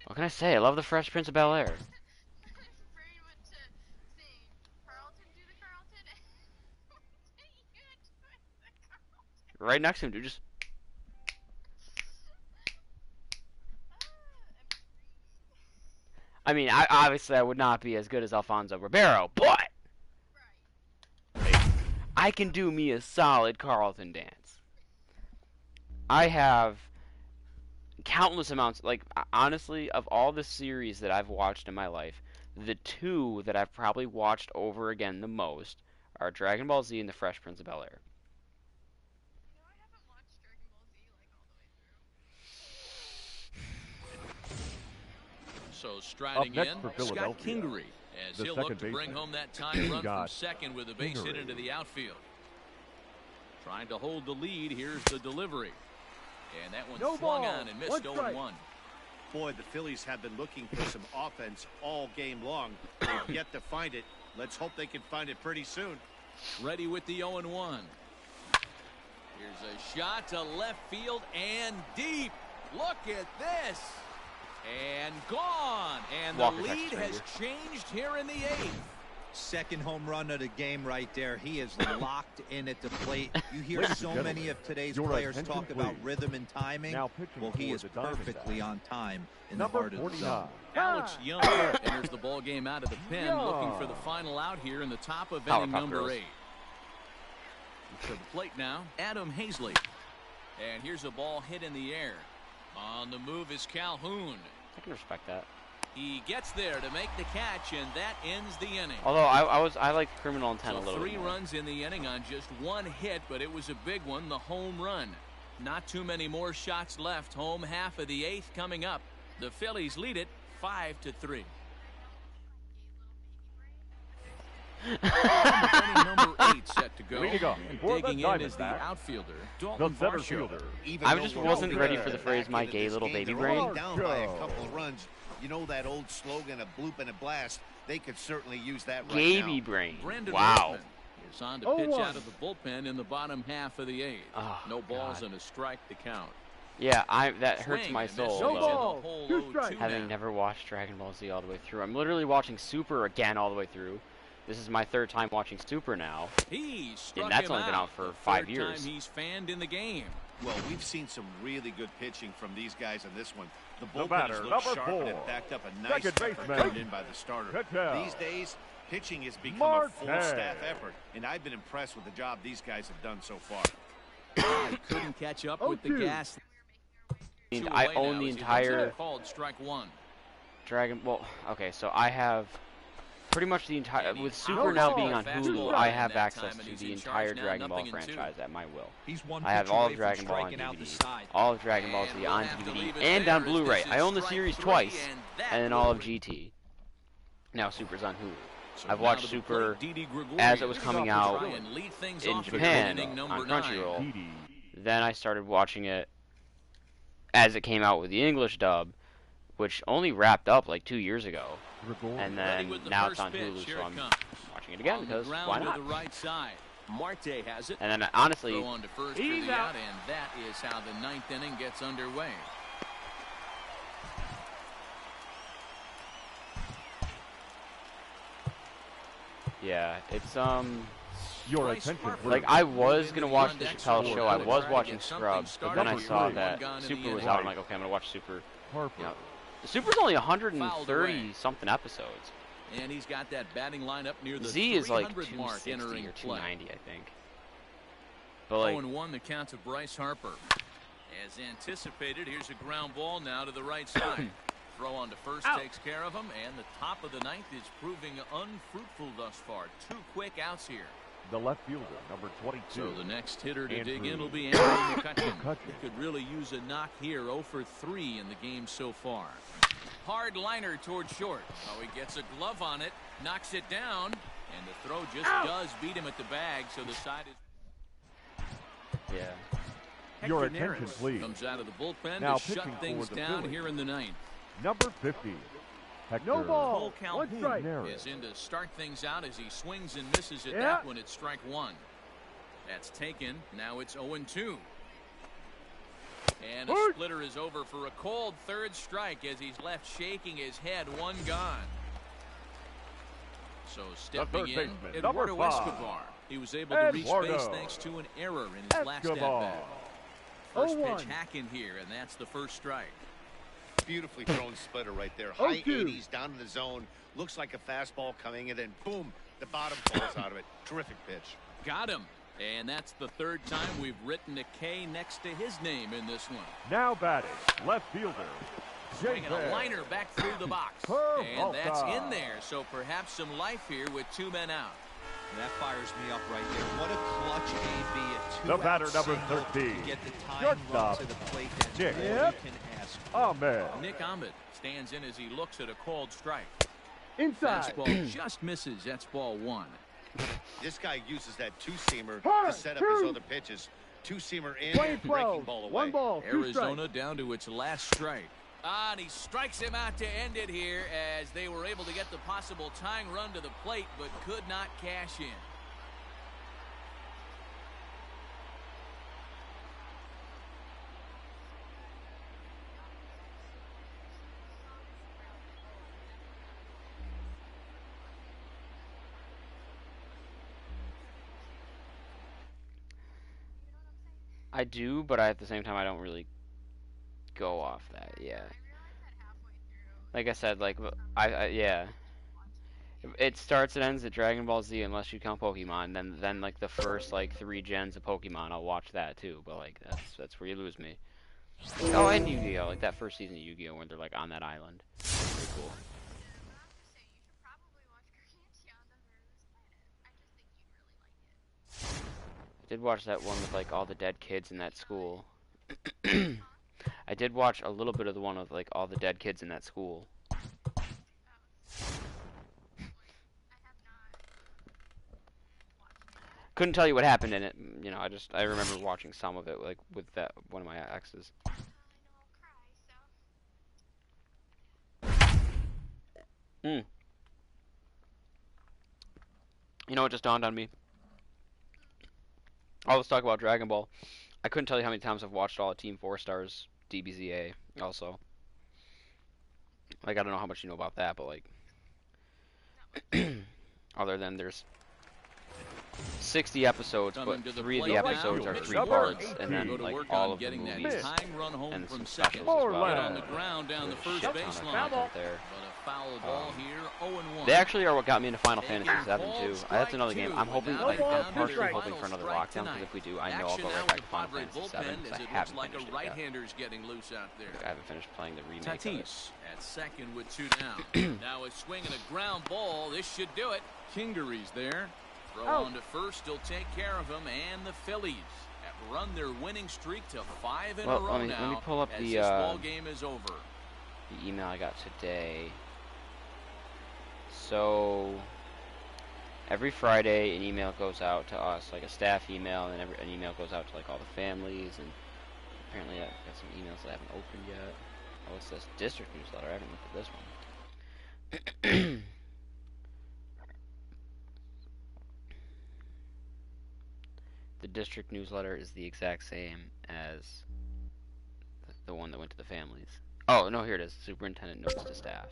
What can I say? I love the Fresh Prince of Bel-Air. Right next to him, dude. Just. I mean, obviously I would not be as good as Alfonso Ribeiro, but I can do me a solid Carlton dance. I have countless amounts, like, honestly, of all the series that I've watched in my life, the two that I've probably watched over again the most are Dragon Ball Z and The Fresh Prince of Bel-Air. So striding in, for Scott Philadelphia, Kingery, as he'll look to bring home that tying run from second with a base hit into the outfield. Trying to hold the lead. Here's the delivery. And that one swung on and missed 0-1. Boy, the Phillies have been looking for some offense all game long. They've yet to find it. Let's hope they can find it pretty soon. Ready with the 0-1. Here's a shot to left field and deep. Look at this. And gone. And the lead has changed here in the 8th. Second home run of the game right there. He is locked in at the plate. You hear so many of today's players talk about rhythm and timing. Well, he is perfectly on time in the heart of the zone. Alex Young enters the ball game out of the pen, looking for the final out here in the top of inning number 8. To the plate now, Adam Hazley. And here's a ball hit in the air. On the move is Calhoun. I can respect that. He gets there to make the catch, and that ends the inning. Although I like Criminal Intent a little bit. 3 runs in the inning on just 1 hit, but it was a big one, the home run. Not too many more shots left. Home half of the 8th coming up. The Phillies lead it 5-3. Inning number 8 set to go. Digging in is the outfielder, Dalton Varsho. I just wasn't ready for the phrase "my gay little baby brain." Down by a couple of runs. You know that old slogan, a bloop and a blast. They could certainly use that right now. Baby brain. Brandon wow. Whitman is on to pitch out of the bullpen in the bottom half of the 8th. Oh, no balls and a strike to count. Yeah, that hurts my soul. Though, having never watched Dragon Ball Z all the way through. I'm literally watching Super again all the way through. This is my 3rd time watching Super now. And that's only been out for 5 years. He's fanned in the game. Well, we've seen some really good pitching from these guys in this one. The bullpen has looked sharp and it backed up a nice effort turned in by the starter. These days, pitching has become a full staff effort, and I've been impressed with the job these guys have done so far. I couldn't catch up with the gas. I own the entire strike 1. Dragon. Well, okay, so I have pretty much the entire. With Super now being on Hulu, I have access to the entire Dragon Ball franchise at my will. I have all of Dragon Ball on DVD, all of Dragon Ball Z on DVD, and on Blu-ray. I own the series twice, and then all of GT. Now Super's on Hulu. I've watched Super as it was coming out in Japan on Crunchyroll. Then I started watching it as it came out with the English dub, which only wrapped up like 2 years ago. And then now it's on Hulu, so I'm watching it again because why not? Marte has it. And then honestly, on to first he's out, and that is how the 9th inning gets underway. yeah, it's Your attention, like I was gonna watch the Chappelle Show. I was watching Scrubs, but then I saw that Super was out. I'm like, okay, I'm gonna watch Super. You know, Super's only 130 something episodes. And he's got that batting lineup near the Z is like 260 260 or 290, I think. But like 0-1 the count to Bryce Harper. As anticipated, here's a ground ball now to the right side. Throw on to first takes care of him, and the top of the 9th is proving unfruitful thus far. 2 quick outs here. The left fielder, number 22. So the next hitter to dig in will be Andrew McCutchen. He could really use a knock here. 0 for 3 in the game so far. Hard liner towards short. Oh, he gets a glove on it, knocks it down, and the throw just does beat him at the bag, so the side is... Yeah. Your attention, please. Comes out of the bullpen now to shut things down here in the 9th. Number 50. Hector. No ball. Calhoun is in to start things out as he swings and misses at that one at strike 1. That's taken. Now it's 0-2. And a splitter is over for a cold third strike as he's left shaking his head. One gone. So stepping in, Eduardo Escobar. He was able to reach base thanks to an error in his last at-bat. First pitch hacking here, and that's the first strike. Beautifully thrown splitter right there. High 80s down in the zone. Looks like a fastball coming, and then boom, the bottom falls out of it. Terrific pitch. Got him. And that's the third time we've written a K next to his name in this one. Now batting, left fielder. Swinging a liner back through the box. And that's in there, so perhaps some life here with 2 men out. That fires me up right there. What a clutch AB at 2 The batter, number single 13. To get the time run to the plate. Nick Ahmed. Nick Ahmed stands in as he looks at a called strike. Inside. Fastball just misses. That's ball 1. This guy uses that two-seamer to set up his other pitches. Two-seamer in, breaking ball away. 1 ball, 2 Arizona strikes. down to its last strike. And he strikes him out to end it here as they were able to get the possible tying run to the plate but could not cash in. I do, but at the same time, I don't really go off that. Yeah. Like I said, like yeah. It starts and ends at Dragon Ball Z unless you count Pokemon. Then like the first like 3 gens of Pokemon, I'll watch that too. But like that's where you lose me. Oh, and Yu-Gi-Oh! Like that first season of Yu-Gi-Oh! Where they're like on that island. Pretty cool. I did watch that one with like all the dead kids in that school. I did watch a little bit of the one with like all the dead kids in that school. Couldn't tell you what happened in it, you know. I remember watching some of it, like with that one of my exes. You know, it just dawned on me. All this talk about Dragon Ball. I couldn't tell you how many times I've watched all of Team 4 Stars DBZA also. Like, I don't know how much you know about that, but like, other than there's 60 episodes, but 3 of the episodes are 3 parts, and then like all of the movies and some specials as well. On the ground down the first baseline. There. Foul ball here, 0-1. They actually are what got me into Final Fantasy VII too. That's another game. I'm hoping, like, I'm partially hoping for another lockdown, because if we do, I know I'll go right back to Final Fantasy VII, because I haven't finished it yet. Getting loose out there. I haven't finished playing the remake of it. At second with 2 down. Now a swing and a ground ball. This should do it. Kingery's there. Throw on to first. He'll take care of him. And the Phillies have run their winning streak to 5 in a row now. Let me pull up the ball game is over. The email I got today. So every Friday an email goes out to us, like a staff email, and an email goes out to like all the families, and apparently I've got some emails that I haven't opened yet. Oh, what's this? District newsletter. I haven't looked at this one. The district newsletter is the exact same as the one that went to the families. Oh, no, here it is. Superintendent notes to staff.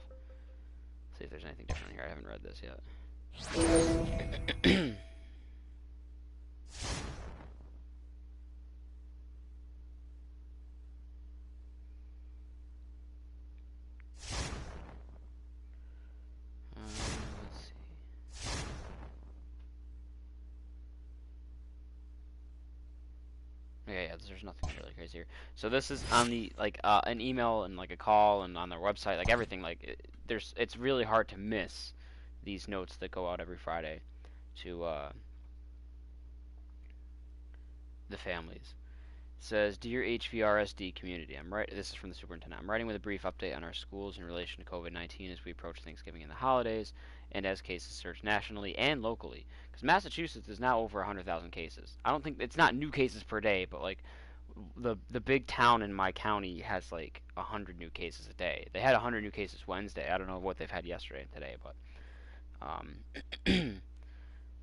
See if there's anything different here. I haven't read this yet. Let's see. Yeah, there's nothing really crazy here. So this is on the like an email and like a call and on their website, like everything. Like it's really hard to miss these notes that go out every Friday to the families. It says, "Dear HVRSD community, this is from the superintendent. I'm writing with a brief update on our schools in relation to COVID-19 as we approach Thanksgiving and the holidays, and as cases surge nationally and locally. Because Massachusetts is now over 100,000 cases. I don't think it's not new cases per day, but like the big town in my county has like 100 new cases a day. They had 100 new cases Wednesday. I don't know what they've had yesterday and today, but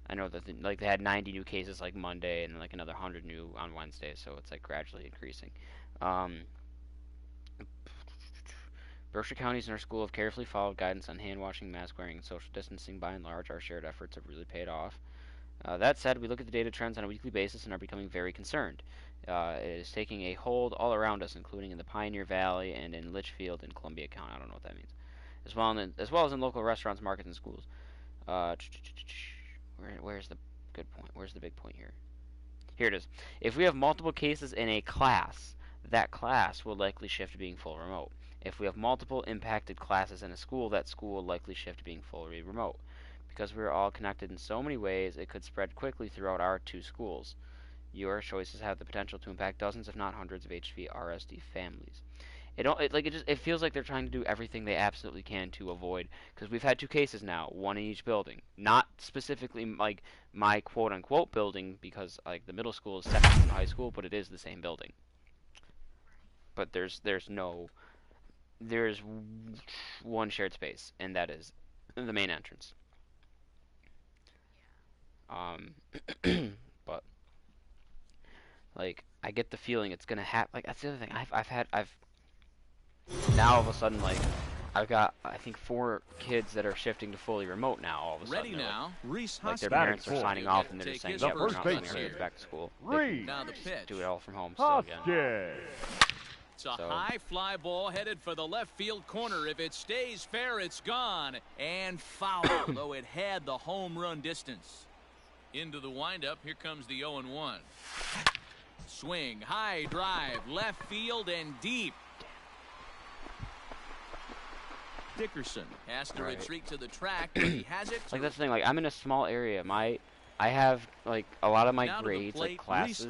I know that they had 90 new cases like Monday and like another 100 new on Wednesday, so it's like gradually increasing. Berkshire counties in our school have carefully followed guidance on hand washing, mask wearing, and social distancing. By and large, our shared efforts have really paid off. That said, we look at the data trends on a weekly basis and are becoming very concerned. It is taking a hold all around us, including in the Pioneer Valley and in Litchfield and Columbia County. I don't know what that means. As well as in local restaurants, markets, and schools. Where's the good point? Where's the big point here? Here it is. If we have multiple cases in a class, that class will likely shift to being full remote. If we have multiple impacted classes in a school, that school will likely shift to being fully remote. Because we are all connected in so many ways, it could spread quickly throughout our 2 schools. Your choices have the potential to impact dozens, if not hundreds, of HVRSD families. It feels like they're trying to do everything they absolutely can to avoid, because we've had 2 cases now, 1 in each building. Not specifically like my quote-unquote building, because like the middle school is separate from the high school, but it is the same building. But there's one shared space, and that is the main entrance. But like I get the feeling it's gonna happen. Like that's the other thing. I've now all of a sudden like I've got I think 4 kids that are shifting to fully remote now. All of a sudden, like their parents are signing off and they're just saying, "Yeah, we're not sending our kids back to school. Now the pitch. Do it all from home still again." It's a high fly ball headed for the left field corner. If it stays fair, it's gone and foul, though it had the home run distance. Into the windup, here comes the 0-1. Swing, high drive, left field and deep. Dickerson has to retreat to the track, but he has it. Like that's the thing. Like I'm in a small area. I have like a lot of my grades, like classes,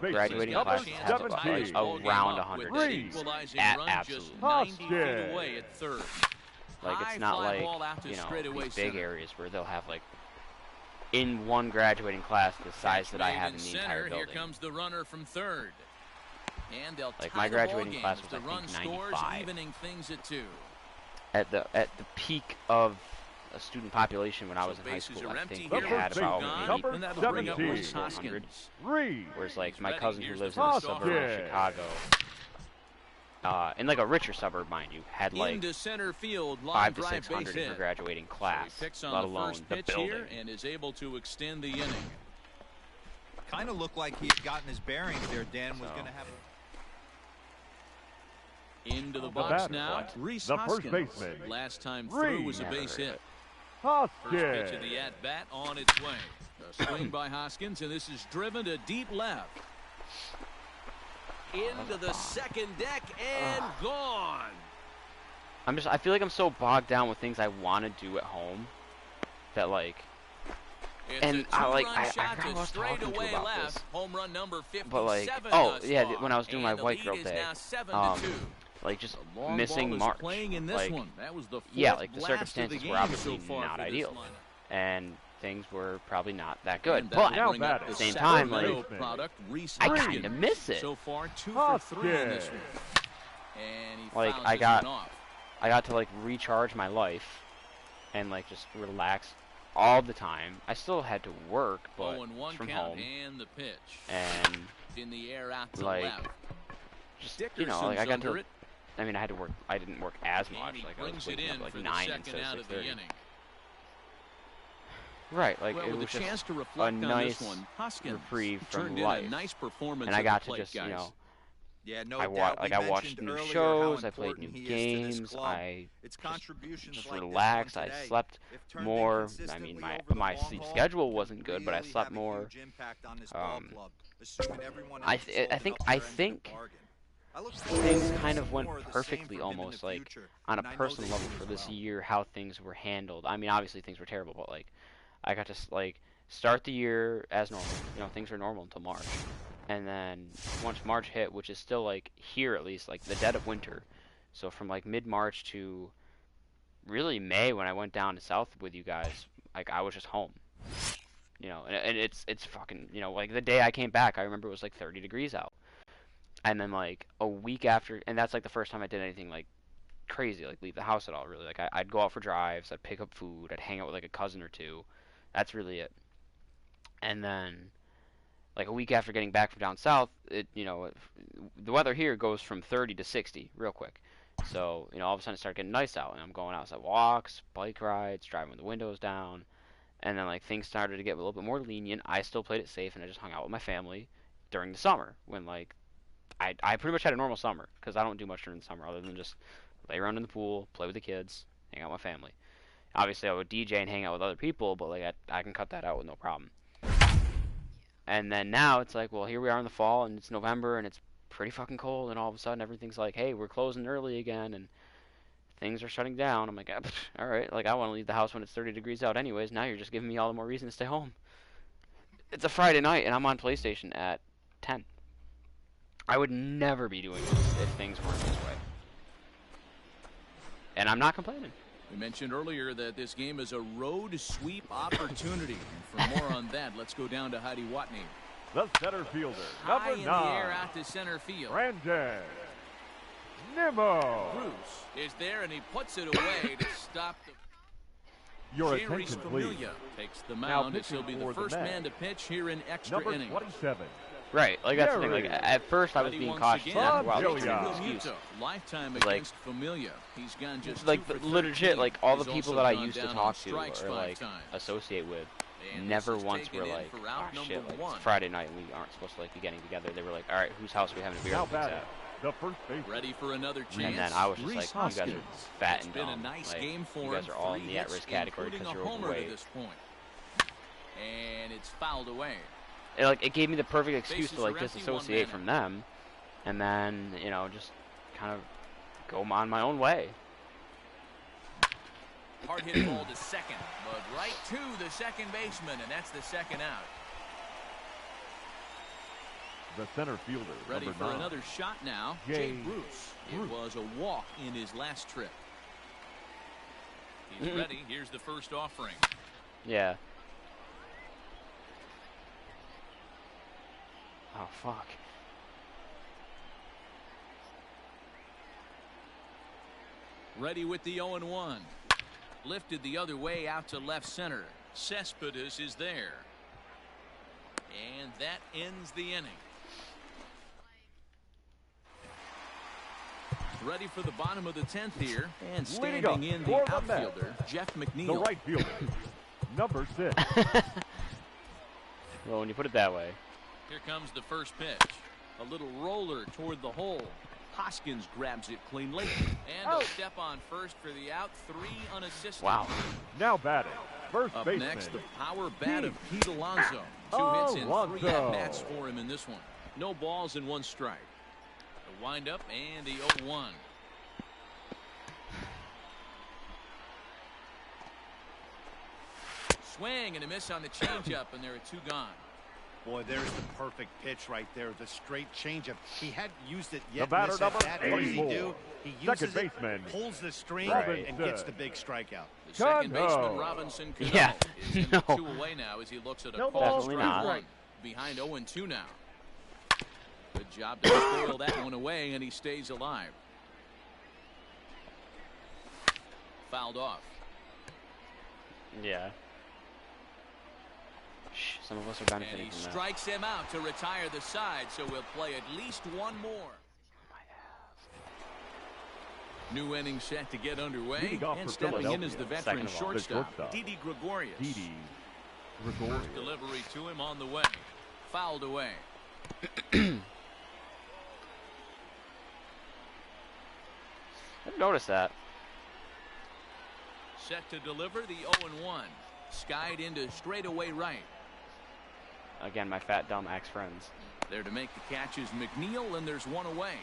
graduating classes have like around 100 students at absolute. Like it's not like these big areas where they'll have like in one graduating class the size that I have in the entire building. Here comes the runner from third. And they'll like my graduating class was I think 95. Evening things at 2. At the peak of a student population when I was in high school, I think we had about maybe 400. Whereas like my cousin who lives in a suburb of Chicago, in like a richer suburb, mind you, had like 500 to 600 in her graduating class, let alone the building. And is able to extend the inning. Kind of looked like he had gotten his bearings there. Dan was going to have. Into the box now, Rhys Hoskins. First baseman. Last time through was a base hit. First pitch of the at-bat on its way. A swing by Hoskins, and this is driven to deep left. Into the second deck and gone. I feel like I'm so bogged down with things I want to do at home that like. And I kind of was talking to you about this. Home run number 57 but like, oh yeah, when I was doing my white girl day, like just missing March, like yeah, like the circumstances were obviously not ideal, and things were probably not that good. But at the same time, like I kind of miss it. So far, 2 for 3 in this one. And he like I got to like recharge my life and like just relax all the time. I still had to work, but from home. And the pitch. And in the air out to like left. just like I got to. I mean, I had to work. I didn't work as much. Like I was waking up like 9 instead of 6:30. Right, like it was just a nice reprieve from life, and I got to just I watched new shows, I played new games, I just relaxed, I slept more. I mean, my sleep schedule wasn't good, but I slept more. I think things kind of went perfectly, almost like on a personal level for this year, how things were handled. I mean, obviously things were terrible, but like I got to like start the year as normal. Things were normal until March. And then once March hit, which is still like here at least, like the dead of winter. So from like mid-March to really May when I went down to South with you guys, like I was just home. And it's fucking, like the day I came back, I remember it was like 30 degrees out. And then like a week after, and that's like the first time I did anything like crazy, like leave the house at all really. Like I'd go out for drives, I'd pick up food, I'd hang out with like a cousin or two. That's really it. And then like a week after getting back from down south, the weather here goes from 30 to 60 real quick. So, all of a sudden it started getting nice out, and I'm going outside walks, bike rides, driving with the windows down, and then like things started to get a little bit more lenient. I still played it safe, and I just hung out with my family during the summer when like I pretty much had a normal summer because I don't do much during the summer other than just lay around in the pool, play with the kids, hang out with my family. Obviously, I would DJ and hang out with other people, but like I can cut that out with no problem. And then now it's like, well, here we are in the fall, and it's November, and it's pretty fucking cold, and all of a sudden everything's like, hey, we're closing early again, and things are shutting down. I'm like, all right, like I want to leave the house when it's 30 degrees out anyways. Now you're just giving me all the more reason to stay home. It's a Friday night, and I'm on PlayStation at 10. I would never be doing this if things weren't this way. And I'm not complaining. We mentioned earlier that this game is a road sweep opportunity. And for more on that, let's go down to Heidi Watney. The center fielder, High number in 9. the air out to center field. Brandon Nimmo. Bruce is there, and he puts it away to stop the... Your Jay attention, please. Familia takes the mound as he'll be the first man to pitch here in extra number innings. 27. Right, like that's the thing. Like at first I was being cautious, and after a while it was an excuse. Lifetime like, against Familia. He's gone just like legit, like all the people that I used to talk to or like associate with, never once were like, oh shit, like it's Friday night and we aren't supposed to like be getting together. They were like, all right, whose house are we having a beer at? The first base. Ready for another chance. And then I was just like, you guys are fat and dumb. Nice like, game for you guys are all in the at-risk category because you're overweight. And it's fouled away. It gave me the perfect excuse to like disassociate from them, and then just kind of go on my own way. Hard hit ball to second, but right to the second baseman, and that's the second out. The center fielder, ready for 9. another shot now. Jay Bruce. It was a walk in his last trip. He's ready. Here's the first offering. Yeah. Oh, fuck. Ready with the 0-1. Lifted the other way out to left center. Cespedes is there. And that ends the inning. Ready for the bottom of the 10th here. And standing in the outfielder, Jeff McNeil. The right fielder, number 6. Well, when you put it that way. Here comes the first pitch. A little roller toward the hole. Hoskins grabs it cleanly. And a step on first for the out. 3 unassisted. Wow. Now batting, first Up baseman. next, the power bat of Pete Alonso. 2 hits in 3 at-bats for him in this one. No balls and 1 strike. The windup and the 0-1. Swing and a miss on the changeup, and there are 2 gone. Boy, there's the perfect pitch right there. The straight changeup. He hadn't used it yet. The batter, number 84. What does he do? He uses second baseman, it, pulls the string, and gets the big strikeout. The second baseman, Robinson Cano, is in the 2 away now as he looks at a call strike 1. Behind 0-2 now. Good job to spoil that one away, and he stays alive. Fouled off. Yeah. Some of us are benefiting from that. He strikes him out to retire the side, so we'll play at least 1 more. New inning set to get underway, and stepping in is the veteran shortstop, Didi Gregorius. First delivery to him on the way. Fouled away. I didn't notice that. Set to deliver the 0-1. Skied into straightaway right. Again, my fat, dumb ex-friends. There to make the catch is McNeil, and there's 1 away.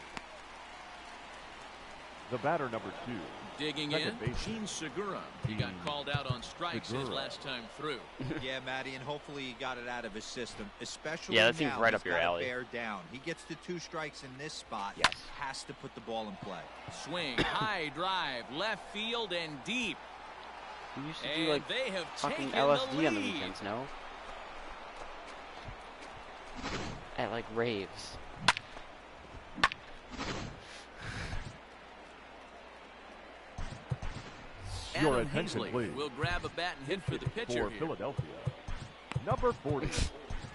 The batter, number 2. Digging in, Gene Segura. He got called out on strikes his last time through. Yeah, Matty, and hopefully he got it out of his system, especially that seems right up your alley. Bear down. He gets the 2 strikes in this spot. Yes. Has to put the ball in play. Swing, high drive, left field and deep. We used to do like they have fucking taken LSD the on the weekends, no? At like raves. Your attention, Hensley please. will grab a bat and hit for the pitcher for Philadelphia. Number 40,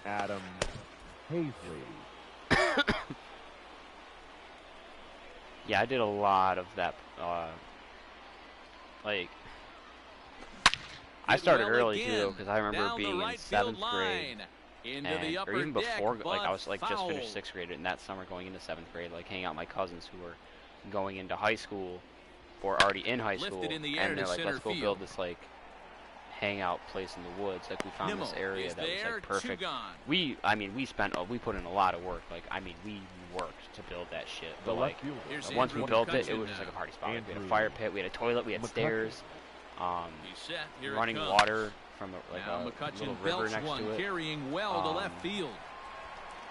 Adam Paisley. Yeah, I did a lot of that. Like, I started early too, because I remember being in 7th grade, or even before, like I was like just finished 6th grade, and that summer going into 7th grade, like hanging out with my cousins who were going into high school or already in high school, and they're like, let's go build this like hangout place in the woods. Like we found this area that was like perfect. We put in a lot of work. Like we worked to build that shit. But like once we built it, it was just like a party spot. Like, we had a fire pit, we had a toilet, we had stairs, running water from a little river next to it. Carrying well to left field.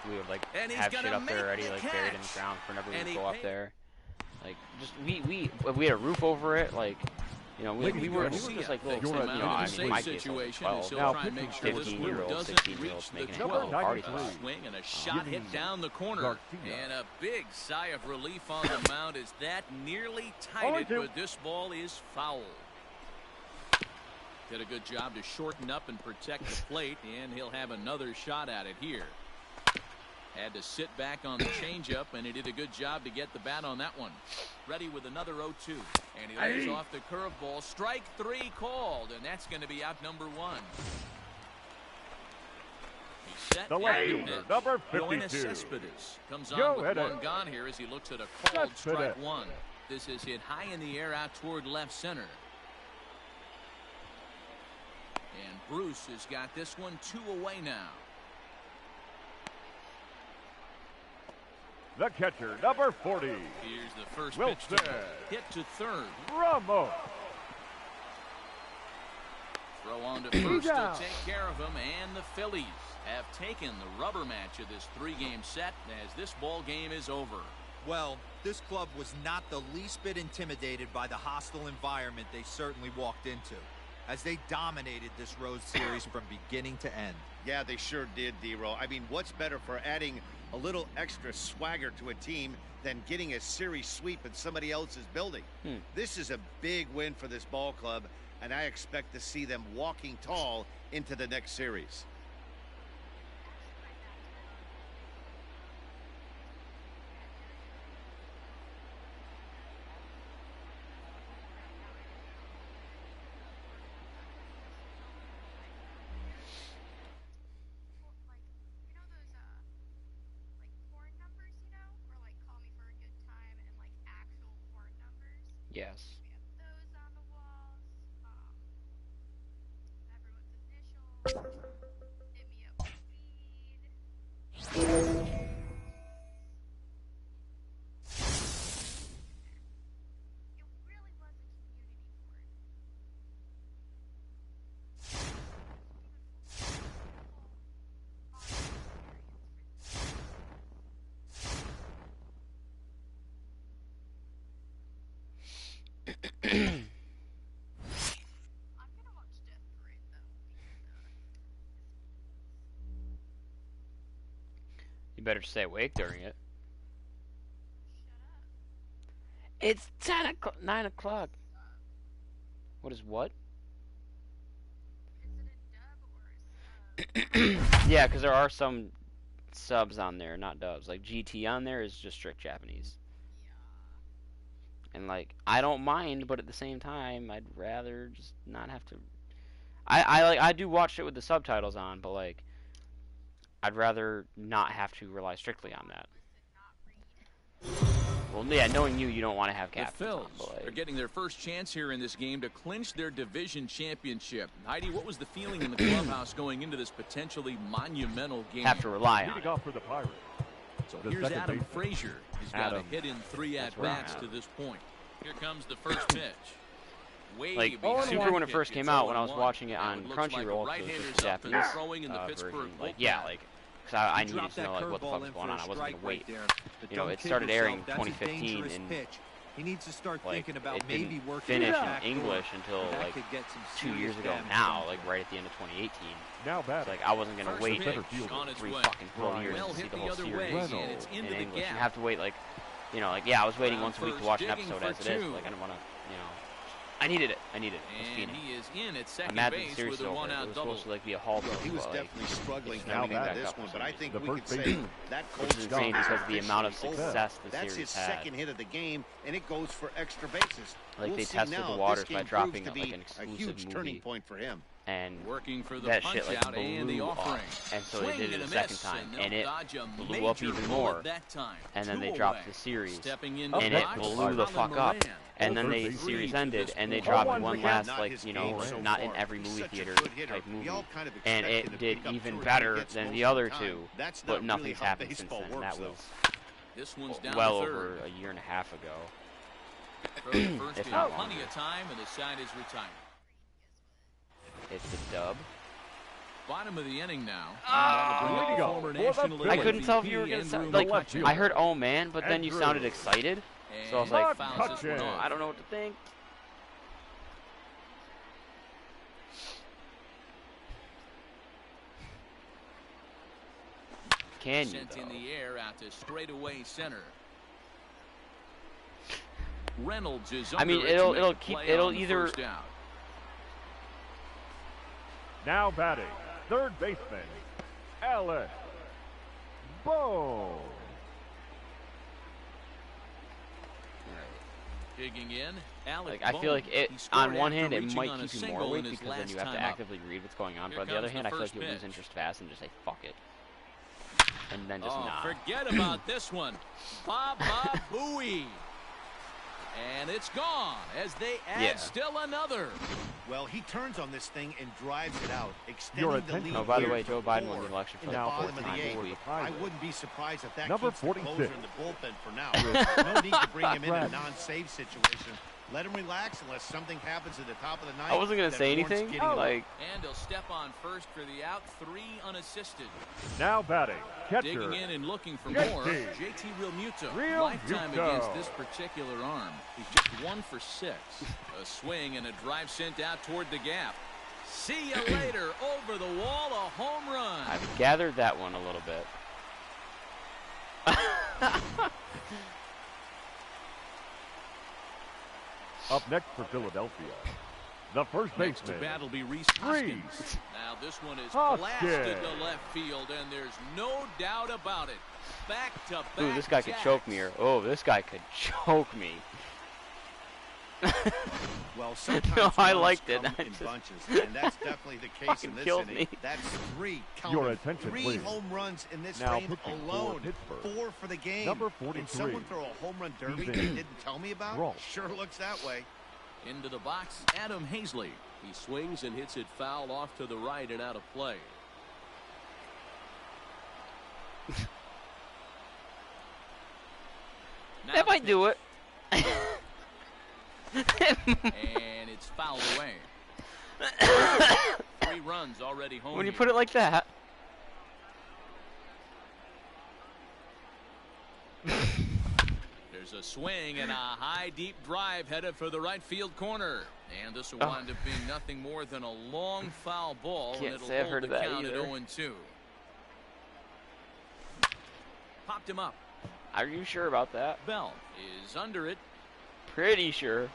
We would like have shit up there already, like buried in the ground for whenever we would go up there. Like just we had a roof over it, like. You know, we were just like little, you know, I mean, my kids were 12, now 15-year-olds, 16-year-olds making it a party spot. Swing and a shot hit down the corner. And a big sigh of relief on the mound as that nearly tied it, but this ball is foul. Did a good job to shorten up and protect the plate, and he'll have another shot at it here. Had to sit back on the changeup, and he did a good job to get the bat on that one. Ready with another 0-2. And he lays off the curveball. Strike 3 called, and that's going to be out number 1. He's set. The left fielder, number 52. Comes on with one gone here as he looks at a called strike 1. This is hit high in the air out toward left center. And Bruce has got this one 2 away now. The catcher, number 40. Here's the first Wilson. pitch to hit to third. Ramos. Throw on to first to take care of him, and the Phillies have taken the rubber match of this 3-game set as this ball game is over. Well, this club was not the least bit intimidated by the hostile environment they certainly walked into, as they dominated this road series from beginning to end. Yeah, they sure did, D-Roll. I mean, what's better for adding a little extra swagger to a team than getting a series sweep in somebody else's building? This is a big win for this ball club, and I expect to see them walking tall into the next series. Yes. You better stay awake during it. It's 9 o'clock. What is what? Yeah, because there are some subs on there, not dubs. Like GT on there is just strict Japanese. And like, I don't mind, but at the same time, I'd rather just not have to. I do watch it with the subtitles on, but like, I'd rather not have to rely strictly on that. Well, yeah, knowing you don't want to have captains. The Phillies like, are getting their first chance here in this game to clinch their division championship. Heidi, what was the feeling in the clubhouse going into this potentially monumental game? Have to rely on it. Off for the Pirates. So here's Adam Frazier. He's got a hit in 3 at-bats to this point. Here comes the first pitch. Like, Super when it first came out, when I was watching it on Crunchyroll, like the Japanese version, like, yeah, like, because I needed to know, like, what the fuck was going on. I wasn't going to wait. You know, it started airing 2015, and, he needs to start like, thinking about it maybe didn't working finish in English until, like, 2 years ago now, like, right at the end of 2018. Now it's like, I wasn't going to wait, like, 3 fucking full years to see the whole series in English. You have to wait, like, you know, like, yeah, I was waiting once a week to watch an episode as it is, but, like, I don't want to, you know, I needed it. I needed it. And he is in at second mad that the base series with is a over. one-out It was double. supposed to like be a halt. He was but, definitely struggling now coming into back this up one, for but I some think reason. we could say that Which coach is insane because of the amount of officially success the That's series his had. second hit of the game, and it goes for extra bases. Like We'll they see tested now the if waters this by game dropping proves to like be an a exclusive huge movie. turning point for him. And Working for the that punch shit like out and the blew offering. up, and so they Swing did it and a a second miss, time, and and it dodge a blew up major even bullet more. that time. And then they Two dropped away. the series, Stepping in and the it box, blew the Colin fuck up. Moran. And then the series ended, and they dropped one last Not like his you know game so not in far. every He's movie such a theater good hitter. type movie, We all kind of and expect him it to did pick up 2 even or 3 better hits than most the of other time. two. That's But not really nothing's how happened since baseball then. works, That though. was This one's down well to third. over a year and a half ago. Throw to first If in not plenty longer. of time, and the side is retired. It's a dub. Bottom of the inning now. Way to go. I couldn't tell if you were gonna sound like I heard "oh man," but then you sounded excited, so I was like, fouls this one off. I don't know what to think. Can you Sent in though? the air out to straightaway center. Reynolds is I mean, under it to make it'll the keep play it'll on the either. first out. Now batting, third baseman, Alex Bow. Digging in, Alec Like I feel like Bone. it He scored on one after hand it reaching might on a keep you single more awake in his because then last you have to time up. actively read what's going on. Here But on the other comes hand, the I feel like first you'll lose pitch. interest fast and just say fuck it, and then just Oh, not. forget about this one. Baba Booey. And it's gone as they add still another. Well, he turns on this thing and drives it out, Your extending the attention. lead. Oh, by the here way, to Joe Biden 4 won the election for in the like Now, bottom 4th of the time this 8th. week. I wouldn't be surprised if that Number keeps the 46. closer in the bullpen for now. No need to bring him in a non-save situation. Let him relax unless something happens at the top of the ninth. I wasn't gonna that say warrants anything. getting him. Like And he'll step on first for the out, 3 unassisted. Now batting, catcher, Digging in and looking for JT. more, JT Realmuto. Real Lifetime Muto. against this particular arm. He's just 1 for 6. A swing and a drive sent out toward the gap. See you later. Over the wall, a home run. I've gathered that one a little bit. up next for Philadelphia, the first Next to baseman, bat will be Reese Reese Hoskins. Now this one is Hoskins. blasted to left field, and there's no doubt about it. Back to back. Ooh, this guy could choke me. Or oh, this guy could choke me. Well, sometimes No, I runs liked it. come I in just- bunches, and that's definitely the case Fucking in this killed inning. me. That's 3. Count Your them. attention, 3 please. home runs in this Now frame pitching for alone. Pittsburgh. 4 for the game. Number Did 43. someone throw a home run derby He's they in. didn't tell me about? Wrong. Sure looks that way. Into the box, Adam Hazley. He swings and hits it foul off to the right and out of play. That might do it. And it's fouled away. 3 runs already home. When you here. put it like that. There's a swing and a high deep drive headed for the right field corner. And this will wind up being nothing more than a long foul ball. Can't and it'll say I've hold heard of the that count either. at 0-2. Popped him up. Are you sure about that? Bell is under it. Pretty sure.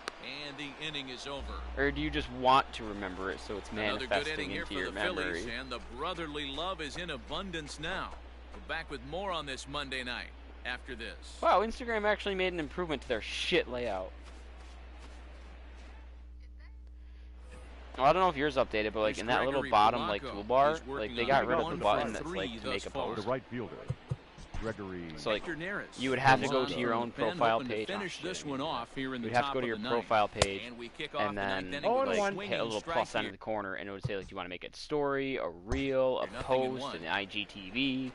And the inning is over. Or do you just want to remember it so it's Another good manifesting inning here into for your the Phillies, memory? and the brotherly love is in abundance now. We're back with more on this Monday night after this. Wow, Instagram actually made an improvement to their shit layout. Well, I don't know if yours updated, but like in that little Gregory bottom like Polanco toolbar, is working like they on got a rid of the 1 for button that's 3 like to make a thus far. The post. right fielder, Gregory. So like Hector Neris you would have to comes go on to your from own the pen, profile hoping to page. finish Oh, this shit, one off here in the You'd have to top go to of your the ninth. profile page, And we kick off and the then ninth inning Oh, with and a one. like hit a swinging little strike plus sign here. in the corner, and it would say like, do you want to make it story, a reel, a They're nothing in post, one. an IGTV,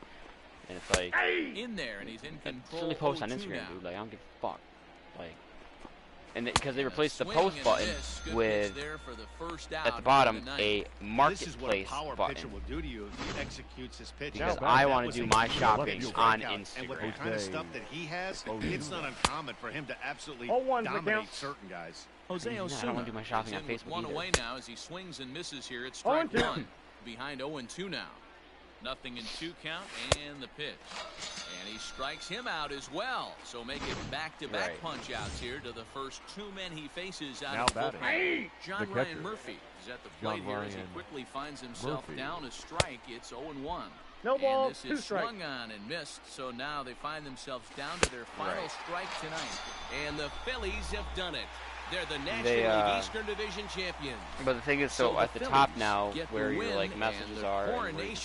and it's like In there, and he's in it's control. really post on 0-2 Instagram, now. dude. Like I don't give a fuck. Like, and because they And a replaced the swing post and a button miss. Good with pitch there for the first out at the here bottom in the ninth. a This is what a marketplace power pitcher button. will do to you if he executes his pitch. Because Now, I that want to was do a my huge shopping strikeout. on And with the Instagram. kind of stuff that he has, it's not uncommon for him to absolutely 0-1's the dominate count. certain guys. Jose I don't Osuna wanna do my shopping is on in with Facebook 1 either. away now as he swings and misses here. It's strike 0-2. 1. Behind 0-2 now. 0-2 count and the pitch. And he strikes him out as well. So make it back-to-back punch outs here to the first two men he faces out of the bullpen. John Ryan Murphy is at the plate here as he quickly finds himself down a strike. It's 0-1. No ball, and this is swung on and missed, so now they find themselves down to their final strike tonight. And the Phillies have done it. They're the National League Eastern Division champions. But the thing is, so at the top now, where your messages are, and where you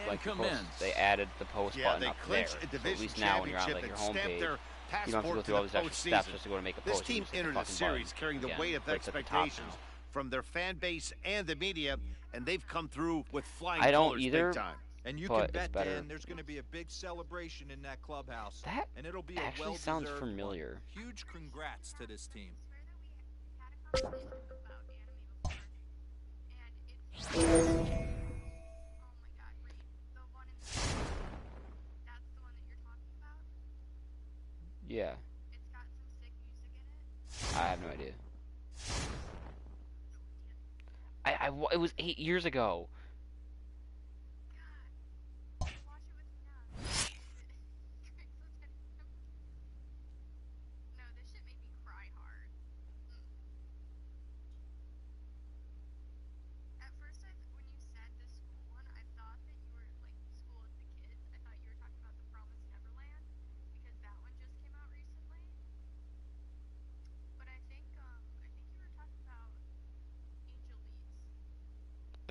like your posts, they added the post button up there. So at least now, when you're on like your homepage, you don't have to go through all these extra steps just to go to make a post. This team entered the series carrying the weight of expectations from their fan base and the media, and they've come through with flying colors big time. And you can bet, Dan, there's going to be a big celebration in that clubhouse. And it'll be a well-deserved sounds familiar. One. Huge congrats to this team. Yeah. I have no idea. It was 8 years ago.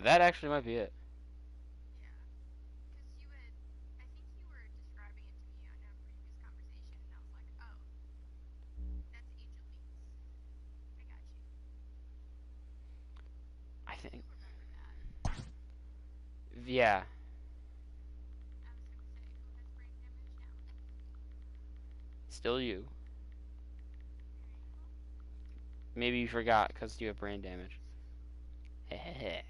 That actually might be it. Yeah, because I think you were describing it to me on a previous conversation, and I was like, oh, that's Angel Leaks. I got you. I think. Remember that. Yeah. I was going to say, who has brain damage now? Still you. Maybe you forgot because you have brain damage. Hehehe.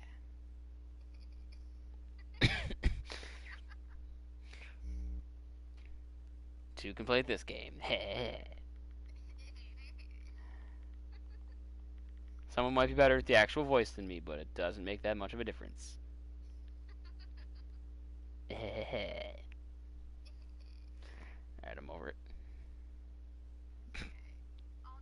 Two can play this game. Someone might be better at the actual voice than me, but it doesn't make that much of a difference. Alright, I'm over it. I'll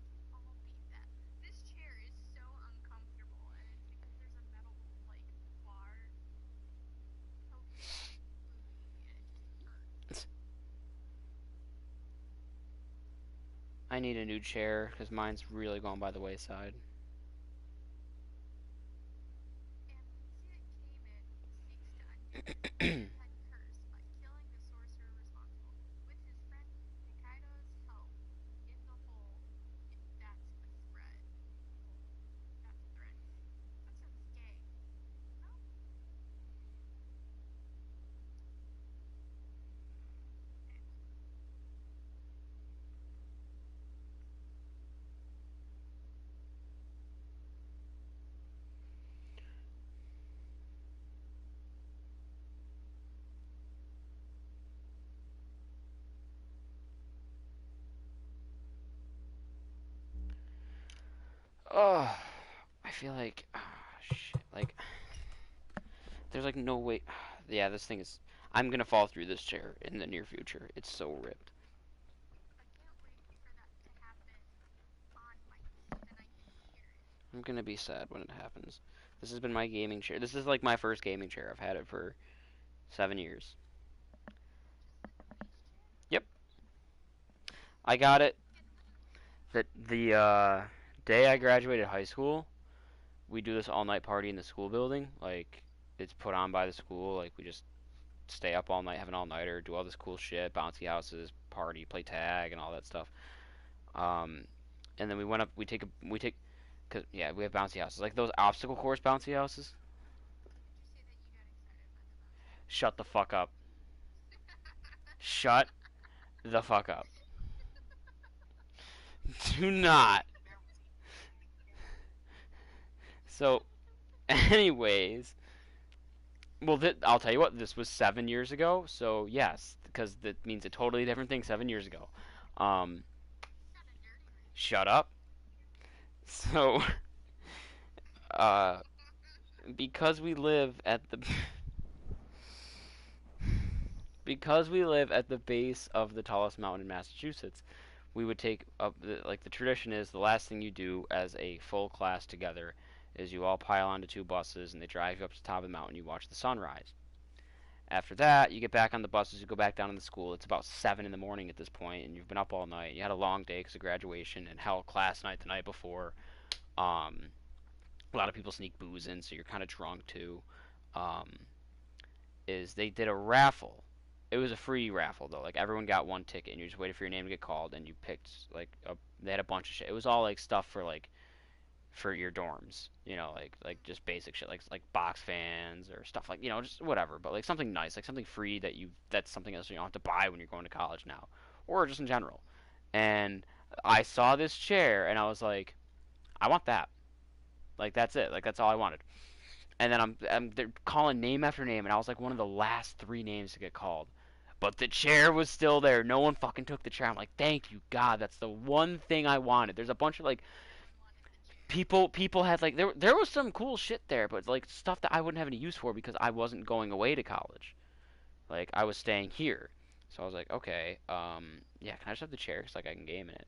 beat that. This chair is so uncomfortable, and it's because there's a metal, like, bar poking out, and it hurts. I need a new chair because mine's really going by the wayside. And we see that Cayman seeks to undo the had cursed by killing the sorcerer responsible. With his friend Nikaido's help, in the hole, that's a threat. That's a threat. That sounds gay. No? Oh, I feel like, shit, like, there's like no way. Yeah, this thing is. I'm gonna fall through this chair in the near future. It's so ripped. I can't wait for that to happen on mic, then I can hear it. I'm gonna be sad when it happens. This has been my gaming chair. This is like my first gaming chair. I've had it for 7 years. Yep. I got it the day I graduated high school. We do this all-night party in the school building. Like, it's put on by the school. Like, we just stay up all night, have an all-nighter, do all this cool shit, bouncy houses, party, play tag, and all that stuff. And then we went up. We take, cause yeah, we have bouncy houses, like those obstacle course bouncy houses. Shut the fuck up. Shut the fuck up. Do not. So, anyways, well, I'll tell you what, this was 7 years ago, so yes, because that means a totally different thing 7 years ago. Shut up. So, because we live at the... because we live at the base of the tallest mountain in Massachusetts, we would take up like the tradition is the last thing you do as a full class together is you all pile onto 2 buses and they drive you up to the top of the mountain. You watch the sunrise. After that, you get back on the buses, you go back down to the school. It's about 7 in the morning at this point, and you've been up all night. You had a long day because of graduation and hell class night the night before. A lot of people sneak booze in, so you're kind of drunk too. Is they did a raffle. It was a free raffle though. Like everyone got 1 ticket, and you just waited for your name to get called, and you picked like they had a bunch of shit. It was all like stuff for like for your dorms, you know, like just basic shit, like box fans or stuff like, you know, just whatever, but like something nice, like something free that's something else you don't have to buy when you're going to college now, or just in general. And I saw this chair and I was like, I want that. Like that's it. Like that's all I wanted. And then they're calling name after name, and I was like one of the last 3 names to get called. But the chair was still there. No one fucking took the chair. I'm like, thank you, God. That's the one thing I wanted. There's a bunch of like people had like there was some cool shit there, but like stuff that I wouldn't have any use for because I wasn't going away to college. Like I was staying here. So I was like, okay, yeah, can I just have the chair so like I can game in it?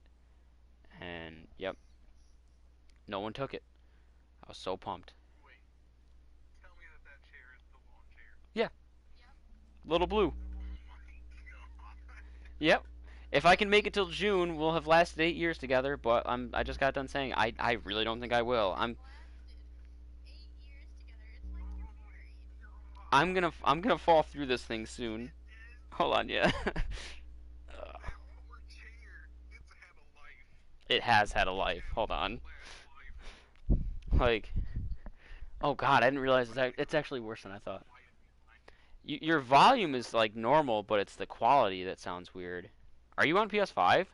And yep, no one took it. I was so pumped. Wait, tell me that chair is the lawn chair. Yeah. Little blue. Oh my God. Yep. If I can make it till June, we'll have lasted 8 years together, but I just got done saying I really don't think I will. Lasted 8 years together. It's like you're married. I'm gonna fall through this thing soon. Hold on, yeah. It has had a life. Hold on. Like, oh God, I didn't realize it's actually worse than I thought. Your volume is like normal, but it's the quality that sounds weird. Are you on PS5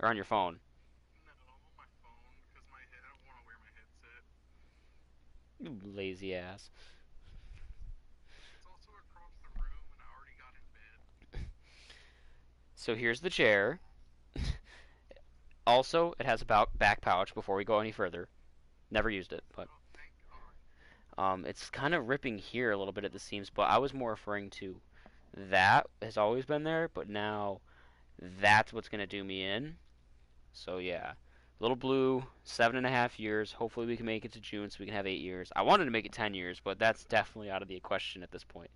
or on your phone? No, I'm on my phone because I don't want to wear my headset. You lazy ass. It's also across the room, and I already got in bed. So here's the chair. Also, it has a back pouch before we go any further. Never used it, but Oh, thank God. it's kind of ripping here a little bit at the seams, but I was more referring to that has always been there, but now that's what's gonna do me in. So yeah, little blue, 7.5 years. Hopefully we can make it to June so we can have 8 years. I wanted to make it 10 years, but that's definitely out of the question at this point.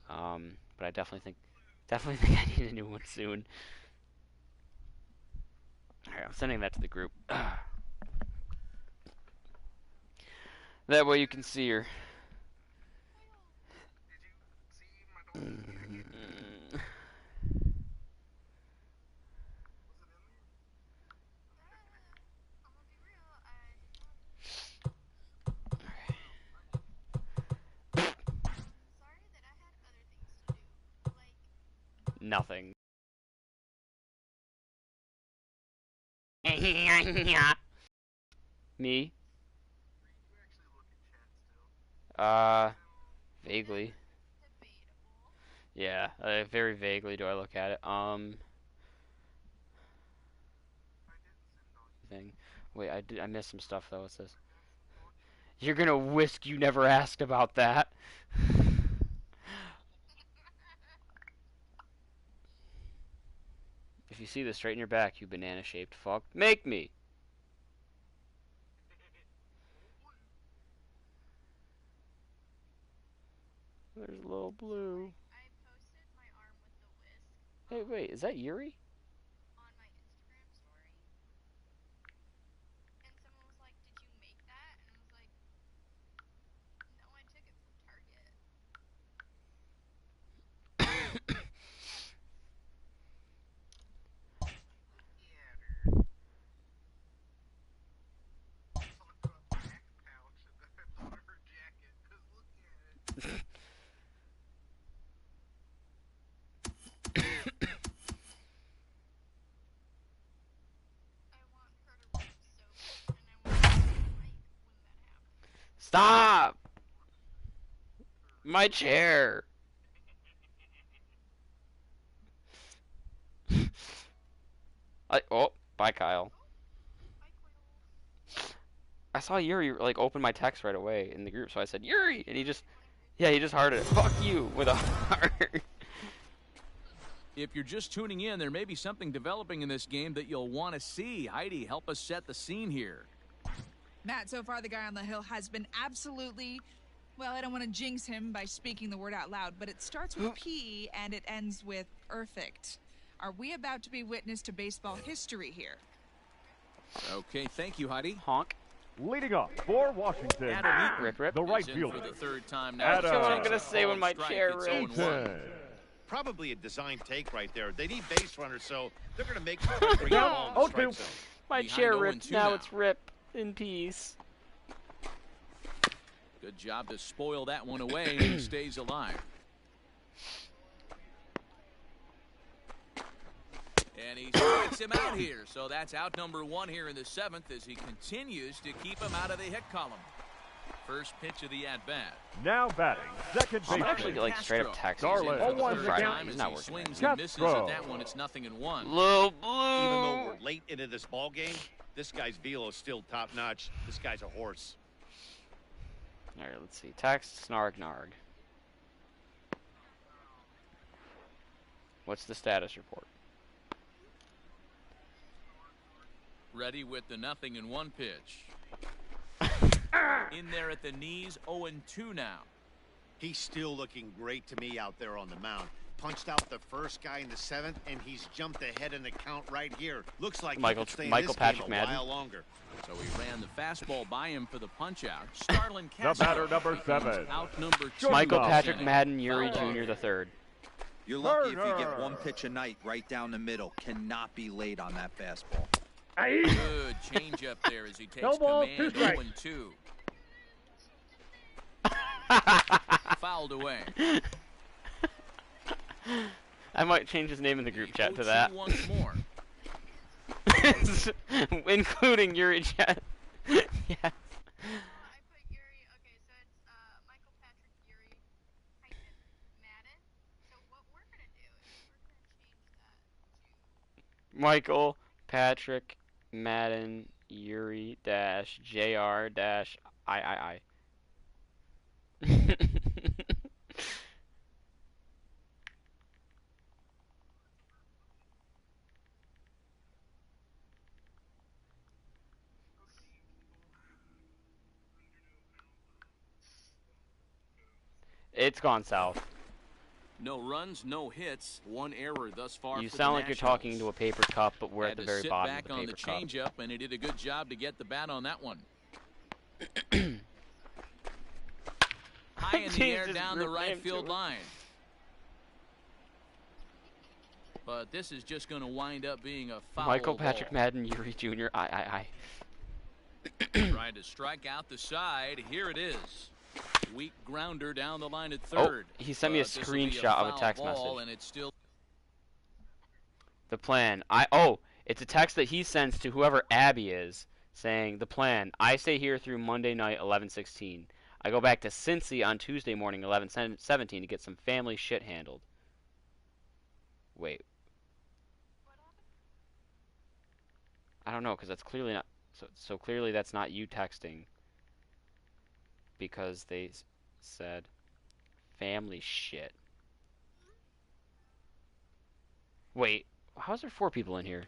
But I definitely think I need a new one soon. Alright, I'm sending that to the group. That way you can see her. Did you see my daughter? Nothing. Me? Vaguely. Yeah, very vaguely do I look at it. Thing. Wait, I missed some stuff though. What's this? You're gonna whisk you never asked about that. If you see this, straighten your back, you banana-shaped fuck. Make me! There's a little blue. I posted my arm with the whisk. Hey, wait, is that Yuri? On my Instagram story. And someone was like, did you make that? And I was like, no, I took it from Target. Stop! My chair! Oh, bye Kyle. I saw Yuri like open my text right away in the group, so I said Yuri, and he just hearted it. Fuck you with a heart. If you're just tuning in, there may be something developing in this game that you'll want to see. Heidi, help us set the scene here. Matt, so far the guy on the hill has been absolutely, well, I don't want to jinx him by speaking the word out loud, but it starts with P and it ends with perfect. Are we about to be witness to baseball history here? Okay, thank you, Heidi. Honk. Leading up for Washington, Rip. the right fielder. For the third time now. That's what I'm going to say when my chair rips. Probably a design take right there. They need base runners, so they're going to make some bring ball in the strike zone. My chair ripped. Now it's rip in peace. Good job to spoil that one away, and he stays alive. And he strikes him out here. So that's out number 1 here in the 7th as he continues to keep him out of the hit column. First pitch of the at-bat. Now batting, second I'm baseman. actually like straight up text. Darling. He's not working. Swings and misses at that one. It's 0-1. Lil Blue. Even though we're late into this ball game, this guy's velo is still top-notch. This guy's a horse. All right, let's see. Text, snarg, narg. What's the status report? Ready with the 0-1 pitch. In there at the knees, 0-2 now. He's still looking great to me out there on the mound. Punched out the first guy in the 7th, and he's jumped ahead in the count right here. Looks like he could stay in this game a while longer. So he ran the fastball by him for the punch-out. Starlin The batter number 7. Out number 2. Michael Patrick Madden Uri Jr. the third. You're lucky if you get one pitch a night right down the middle. Cannot be late on that fastball. Good changeup there as he takes command. 0-2. Fouled away. I might change his name in the group chat to that. Once more. Including Yuri chat. Yes. I put Yuri, okay, so it's Michael Patrick Yuri hyphen Madden. So what we're going to do is we're going to change that to Michael Patrick Madden Yuri dash JR dash I. It's gone south. No runs, no hits, 1 error thus far. You for sound the like you're Nationals. talking to a paper cup, but we're Had at the to very sit bottom back of the on paper the cup. changeup, and he did a good job to get the bat on that one. High in the air down the right field line. But this is just going to wind up being a foul Michael Patrick ball. Madden Yuri Jr. I. Trying to strike out the side. Here it is. Weak grounder down the line at third. Oh, he sent me a screenshot of a text message. And it's still The plan. It's a text that he sends to whoever Abby is, saying the plan. I stay here through Monday night 11:16. I go back to Cincy on Tuesday morning 11:17 to get some family shit handled. Wait. I don't know, because that's clearly not. So clearly that's not you texting. Because they said family shit. Wait, how's there 4 people in here?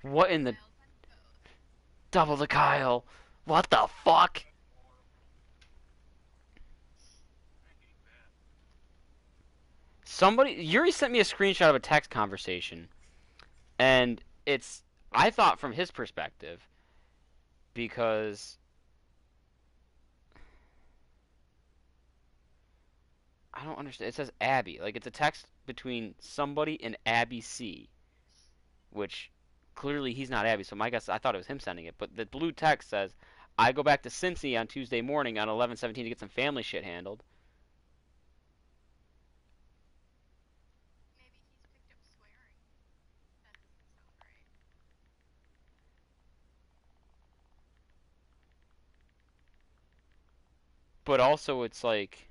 What in the double the Kyle? What the fuck? Yuri sent me a screenshot of a text conversation, and I thought from his perspective, because I don't understand. It says Abby. Like, it's a text between somebody and Abby C. Which, clearly he's not Abby, so my guess, I thought it was him sending it. But the blue text says, I go back to Cincy on Tuesday morning on 11:17 to get some family shit handled. maybe he's picked up swearing. That doesn't sound right. But also, it's like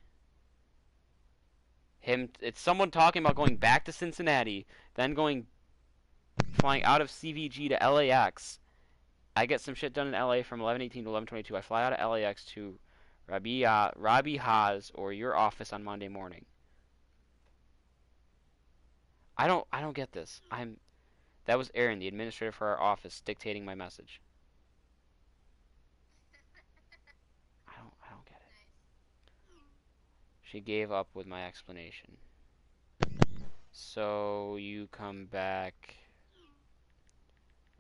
it's someone talking about going back to Cincinnati, then flying out of CVG to LAX. I get some shit done in LA from 11:18 to 11:22. I fly out of LAX to Robbie Haas or your office on Monday morning. I don't get this. That was Erin, the administrator for our office, dictating my message. I don't get it. She gave up with my explanation. So you come back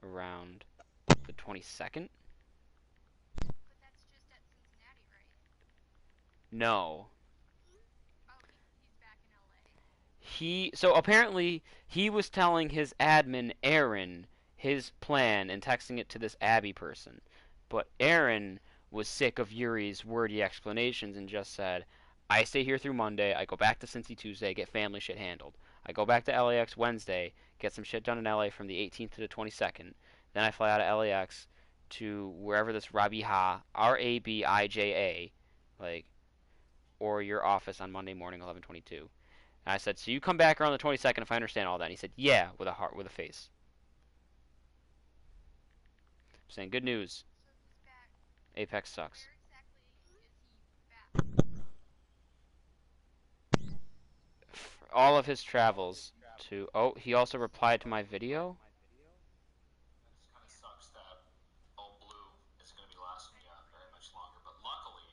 around the 22nd? But that's just at Cincinnati, right? No. Oh, he's back in LA. So apparently he was telling his admin Aaron his plan and texting it to this Abby person. But Aaron was sick of Yuri's wordy explanations and just said, I stay here through Monday, I go back to Cincy Tuesday, get family shit handled. I go back to LAX Wednesday, get some shit done in LA from the 18th to the 22nd. Then I fly out of LAX to wherever this Rabija, Rabija, like, or your office on Monday morning, 11:22. And I said, so you come back around the 22nd if I understand all that. And he said, yeah, with a heart, with a face. I'm saying, good news. So he's back. Apex sucks. Where exactly is he back? All of his travels to... Oh, he also replied to my video? It kind of sucks that All Blue is going to be lasting very much longer. But luckily,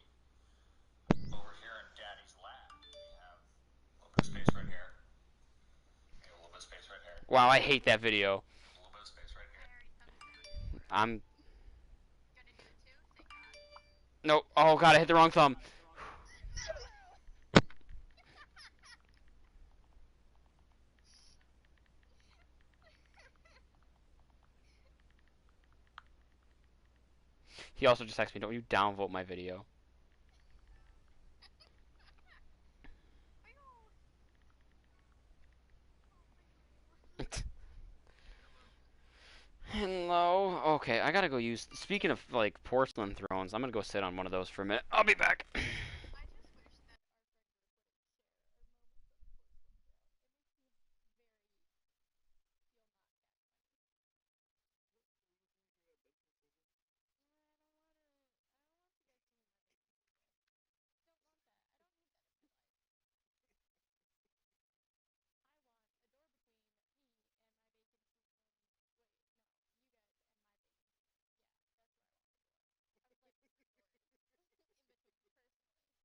over here in Daddy's lab, we have a little bit of space right here. We have a little bit of space right here. Wow, I hate that video. A little bit of space right here. I'm... Gonna do it too? Thank God. No. Oh, God, I hit the wrong thumb. He also just texted me, don't you downvote my video. Hello. Okay, I gotta go use... Speaking of, like, porcelain thrones, I'm gonna go sit on one of those for a minute. I'll be back. I just wish that our friend would share our moments of porcelain fail. I don't want to. I don't want to see you guys see my vacancy. Don't want that. I don't need that in my life. I want a door between me and my vacancy. Yeah, that's what I want. I would like a door in between personally.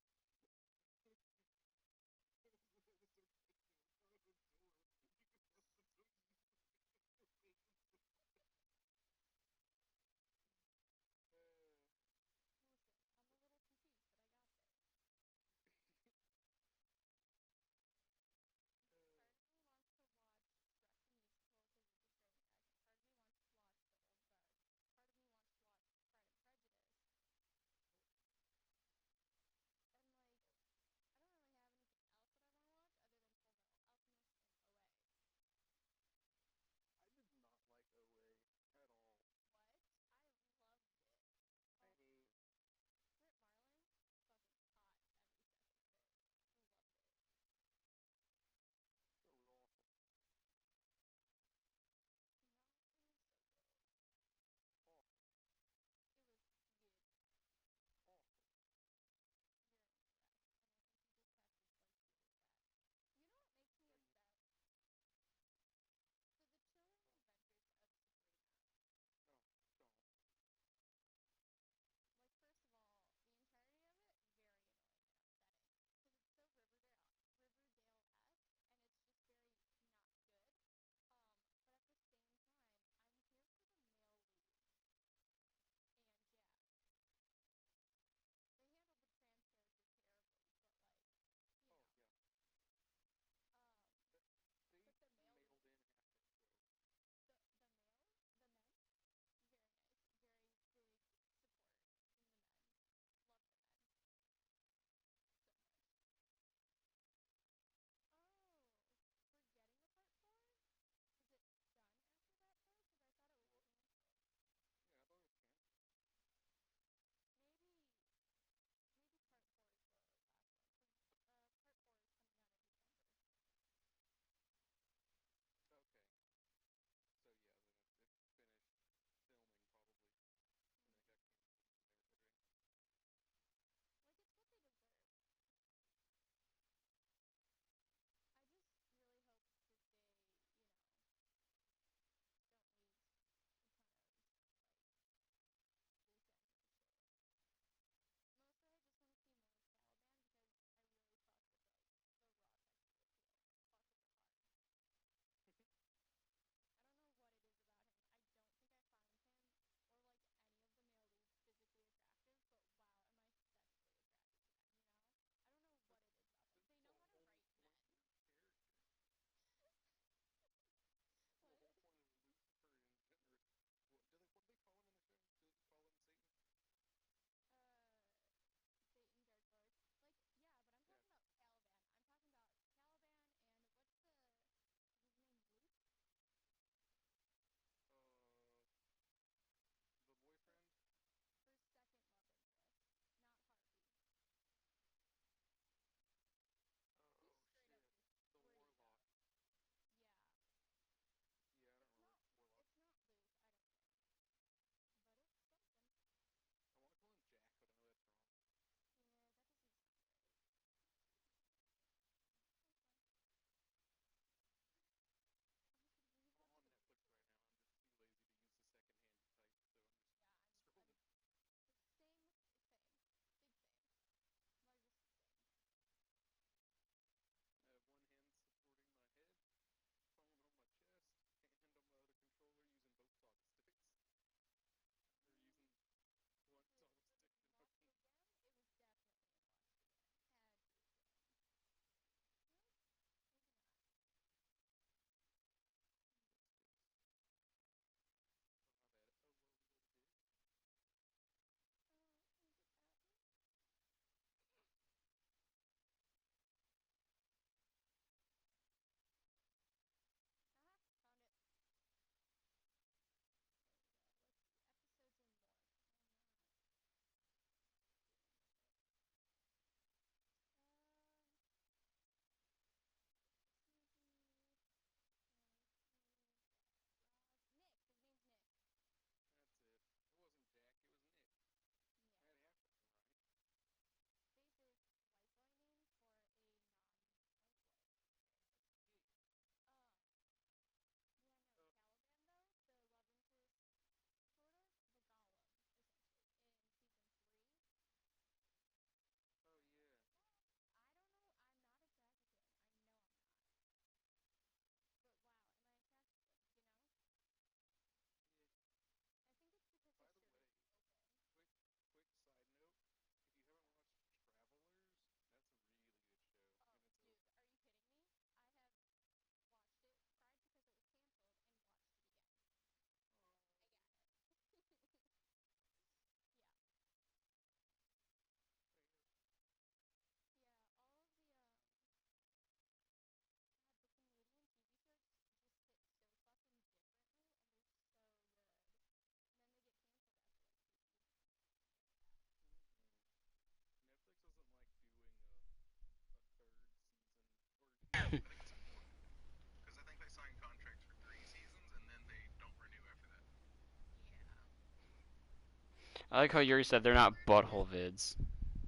I like how Yuri said they're not butthole vids.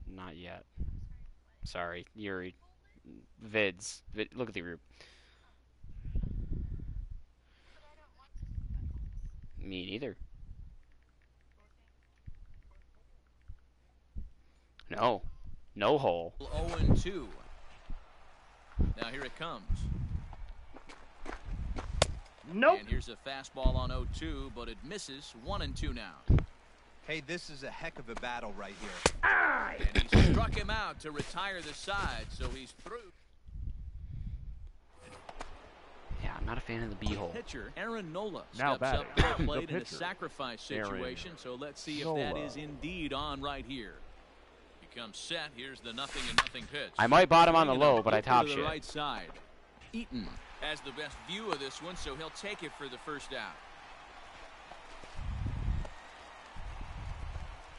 Not yet. Sorry, Yuri. Vids. Look at the group. Me neither. No. No hole. 0-2. Now here it comes. Nope. And here's a fastball on 0-2, but it misses. 1-2 now. Hey, this is a heck of a battle right here. And he struck him out to retire the side, so he's through. Yeah, I'm not a fan of the B-hole. Pitcher Aaron Nola Now steps up batting. to the plate in a pitcher, sacrifice situation, so let's see if that is indeed on right here. He comes set. Here's the 0-0 pitch. I might bottom on the low, but I top to the shit. right side. Eaton has the best view of this one, so he'll take it for the first out.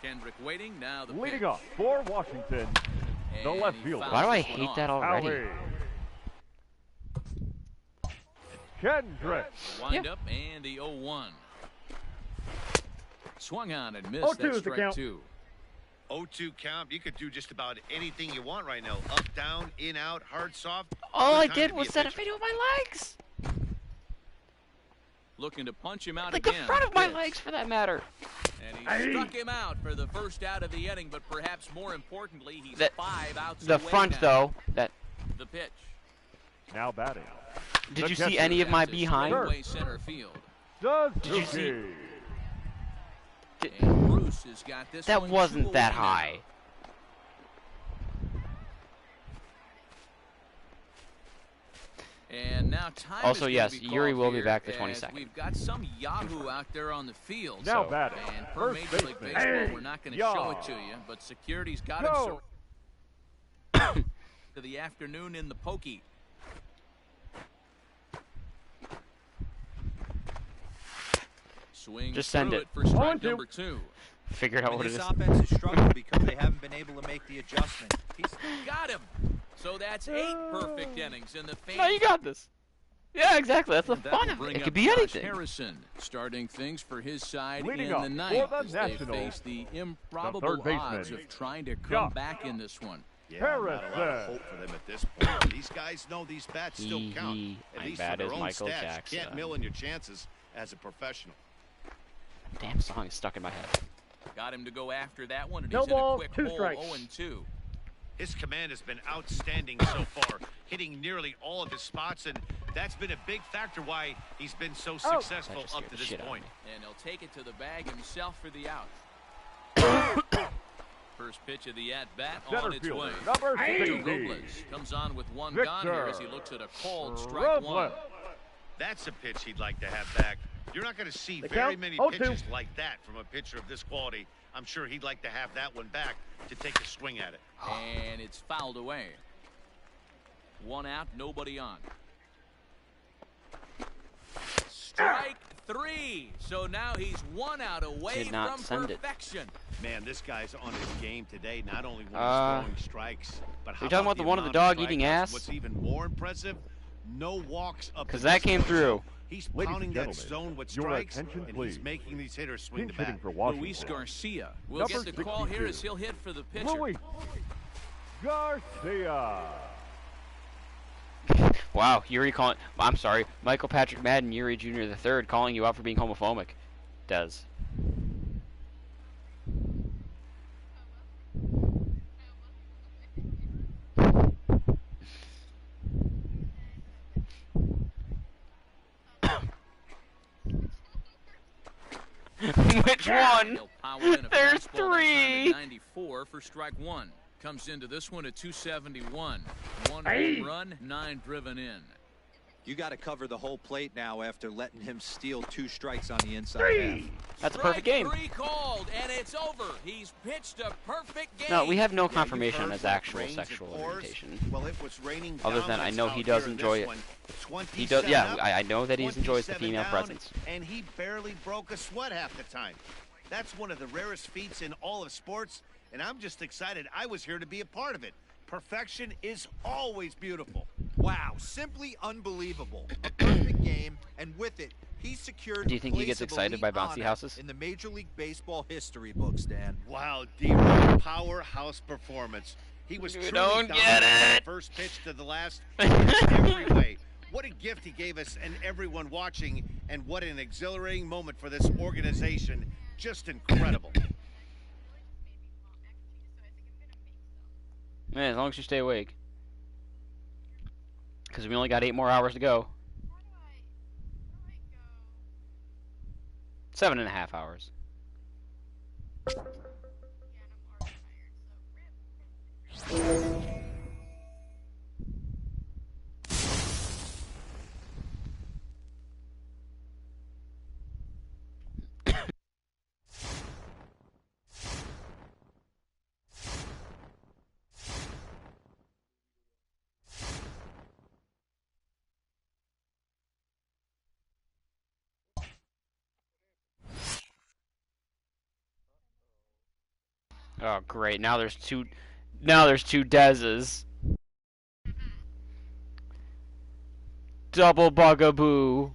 Kendrick waiting. Now the Leading pitch. off for Washington, the And left he fielder. fouls Why do I this one hate off. that already? Howie. Kendrick. Wind up and the 0-1. Swung on and missed. 0-2 That's is the strike count. 2. 0-2 count. You could do just about anything you want right now. Up, down, in, out, hard, soft. All I Good time did to be was a set a pitcher. video of my legs. Looking to punch him out Like again. the front of my Pitch. legs, for that matter. And he struck him out for the first out of the inning, but perhaps more importantly, he's That- 5 outs The away front, now. though, that... The pitch. Now batting. Did The you see catcher. any of my That's a behind? straightaway center field. Did you see- Suzuki. And Bruce has got this That one wasn't 2 that away now. high. And now time Also, is yes, gonna be Yuri called will be here back the as 22nd. We've got some Yahoo out there on the field. Now So- batting. And per First Major League baseman. Baseball, we're not going to show it to you, but security's got him Go. to the afternoon in the pokey. Swing Just send through it. for strike 0-2. number 2. Figured out And what it this is. offense has struggled because they haven't been able to make the adjustment. He's Got him. So that's 8 perfect innings in the fans. No, you got this. Yeah, exactly. That's the That fun will of it. bring It up could be Josh anything. Harrison starting things for his side Leading in up the for ninth the as they Nationals, face the improbable third baseman, odds of trying to come Josh. back in this one. Yeah, not a lot Harrison. of hope for them at this point. These guys know these bats still count. At I'm least bad for their as own Michael stats. Jackson. You can't mill in your chances as a professional. Damn song is stuck in my head. Got him to go after that one, and No he's in a balls, quick 2 hole, strikes. 0-2. His command has been outstanding so far, hitting nearly all of his spots, and that's been a big factor why he's been so successful That just up scared to the this shit out of point. me. And he'll take it to the bag himself for the out. First pitch of the at-bat on Center its way. fielder, number Victor 60. Robles comes on with one Victor gone here as he looks at a called strike Robles. one. That's a pitch he'd like to have back. You're not going to see The very count, many 0-2. pitches like that from a pitcher of this quality. I'm sure he'd like to have that one back to take a swing at it. And it's fouled away. One out, nobody on. Strike 3. So now he's 1 out away Did not from send it. perfection. Man, this guy's on his game today, not only when Uh, he's throwing strikes, but how you talking about the one of the amount of dog eating strikeouts? ass? What's even more impressive, no walks up. 'Cause to that this came point. through. He's Ladies pounding and that gentlemen, zone with your strikes, attention, and please. he's making these hitters swing Pinch the hitting bat. for Washington. Luis Garcia will Number get the call here 62. as he'll hit for the pitcher. Luis Garcia. Wow, Yuri calling... I'm sorry. Michael Patrick Madden, Yuri Jr. III, calling you out for being homophobic. Does. Which one? He'll power in a There's fastball that time at 3. 94 for strike 1. Comes into this one at 271. One Hey. home run, 9 driven in. You got to cover the whole plate now after letting him steal 2 strikes on the inside half. That's a perfect game. Strike 3 called, and it's over. He's pitched a perfect game. No, we have no Yeah, you've confirmation on heard his about actual rains and sexual pours. orientation. Well, it was raining Other than I downwards know out he does here in enjoy this it. one. He does, 27 yeah. up, I know that he enjoys the 27 female down, presence. and he barely broke a sweat half the time. That's one of the rarest feats in all of sports, and I'm just excited I was here to be a part of it. Perfection is always beautiful. Wow, simply unbelievable. A perfect game, and with it, He secured Do you think he gets excited by bouncy houses? In the Major League Baseball history books, Dan. Wow, D-Roy, powerhouse performance. He was truly dominant from the first pitch to the last in every way. What a gift he gave us and everyone watching, and what an exhilarating moment for this organization. Just incredible. Man, as long as you stay awake. Because we only got 8 more hours to go. 7.5 hours. Oh great! Now there's two Dezes. Double bugaboo.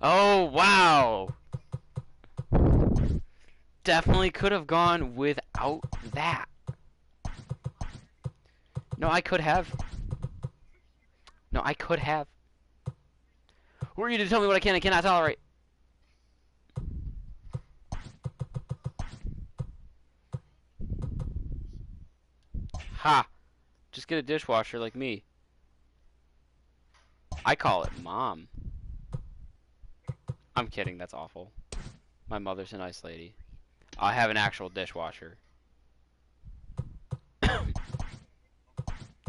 Oh wow! Definitely could have gone without that. No, I could have. No, I could have. Who are you to tell me what I can and cannot tolerate? Ha! Just get a dishwasher like me. I call it Mom. I'm kidding, that's awful. My mother's a nice lady. I have an actual dishwasher.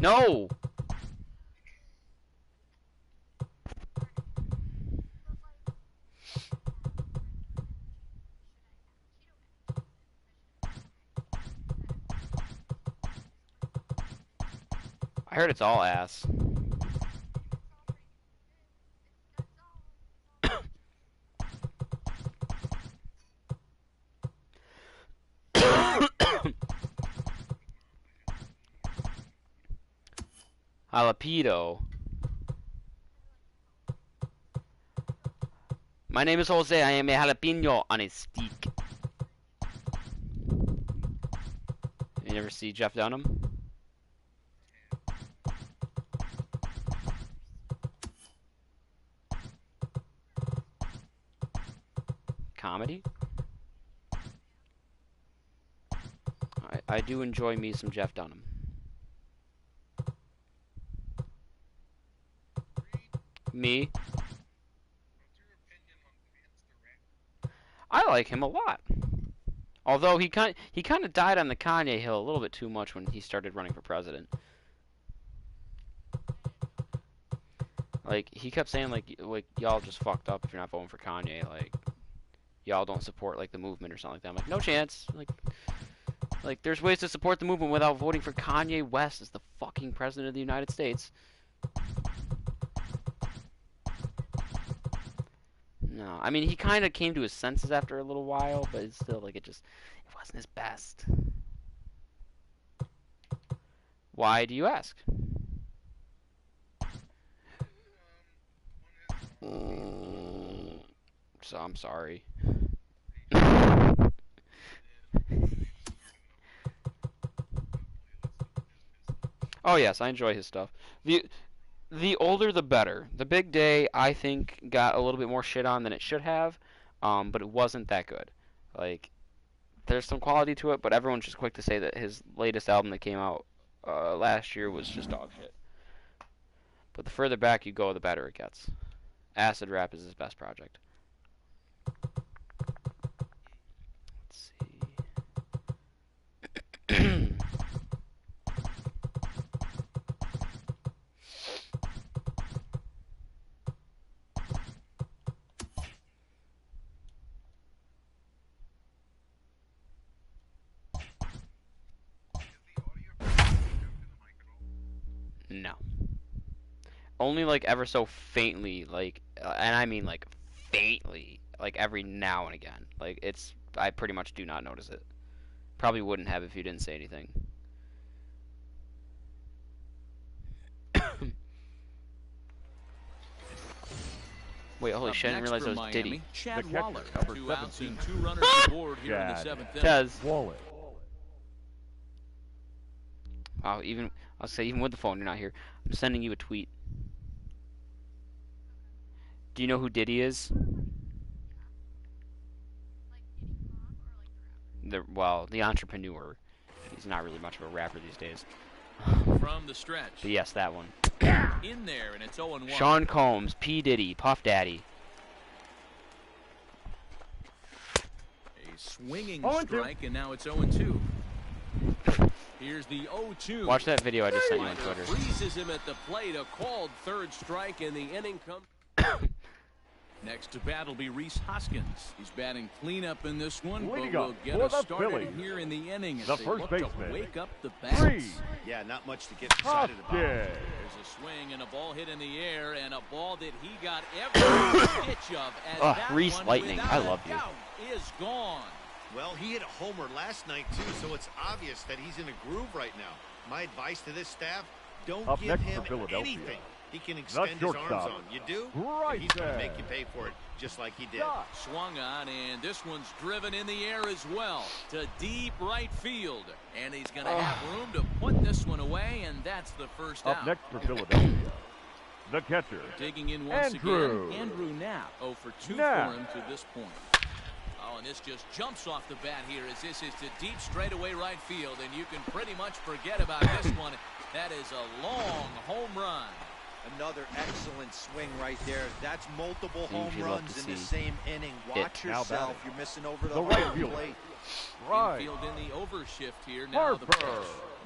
No! I heard it's all ass. Jalapeno. My name is Jose. I am a jalapeno on a steak. You never see Jeff Dunham? Comedy? I do enjoy me some Jeff Dunham. Me? I like him a lot. Although he kind of died on the Kanye hill a little bit too much when he started running for president. Like he kept saying like y'all just fucked up if you're not voting for Kanye. Like y'all don't support like the movement or something like that. I'm like, no chance. Like there's ways to support the movement without voting for Kanye West as the fucking president of the United States. No, I mean he kind of came to his senses after a little while, but it's still like it wasn't his best. Why do you ask? So I'm sorry. Oh yes, I enjoy his stuff. The older the better. The Big Day, I think, got a little bit more shit on than it should have, but it wasn't that good. Like, there's some quality to it, but everyone's just quick to say that his latest album that came out last year was just dog shit. But the further back you go, the better it gets. Acid Rap is his best project. Let's see. No. Only like ever so faintly, like, and I mean like faintly, like every now and again. Like I pretty much do not notice it. Probably wouldn't have if you didn't say anything. Wait, holy shit, I didn't realize it was Miami, Diddy. Chad catcher, Waller, number 2 outs 17. and 2 runners aboard here in the 7th inning. Chaz. Wallet. Wow, I'll say even with the phone, you're not here. I'm sending you a tweet. Do you know who Diddy is? The entrepreneur. He's not really much of a rapper these days. From the stretch. But yes, that one. In there, and it's 0-1. Sean Combs, P. Diddy, Puff Daddy. A swinging strike, and now it's 0-2. Here's the 0-2. Watch that video I just sent you on Twitter. Freezes him at the plate. A called third strike, and the inning comes. Next to bat will be Rhys Hoskins. He's batting cleanup in this one, but will get us started here in the inning as they look to wake up the bats. Yeah, not much to get excited about. There's a swing and a ball hit in the air, and a ball that he got every pitch of. As that Rhys one, Lightning, I without love a you. doubt, is gone. Well, he hit a homer last night, too, so it's obvious that he's in a groove right now. My advice to this staff, don't give him anything he can extend his arms on. You do? He's going to make you pay for it, just like he did. Swung on, and this one's driven in the air as well to deep right field. And he's going to have room to put this one away, and that's the first out. Up next for Philadelphia, the catcher, digging in once again, Andrew Knapp. 0 for 2 for him to this point. Oh, and this just jumps off the bat here as this is to deep straightaway right field, and you can pretty much forget about this one. That is a long home run. Another excellent swing right there. That's multiple home runs in the same inning. Watch yourself. You're missing over the right plate. Infield in the overshift here. Now the pitch.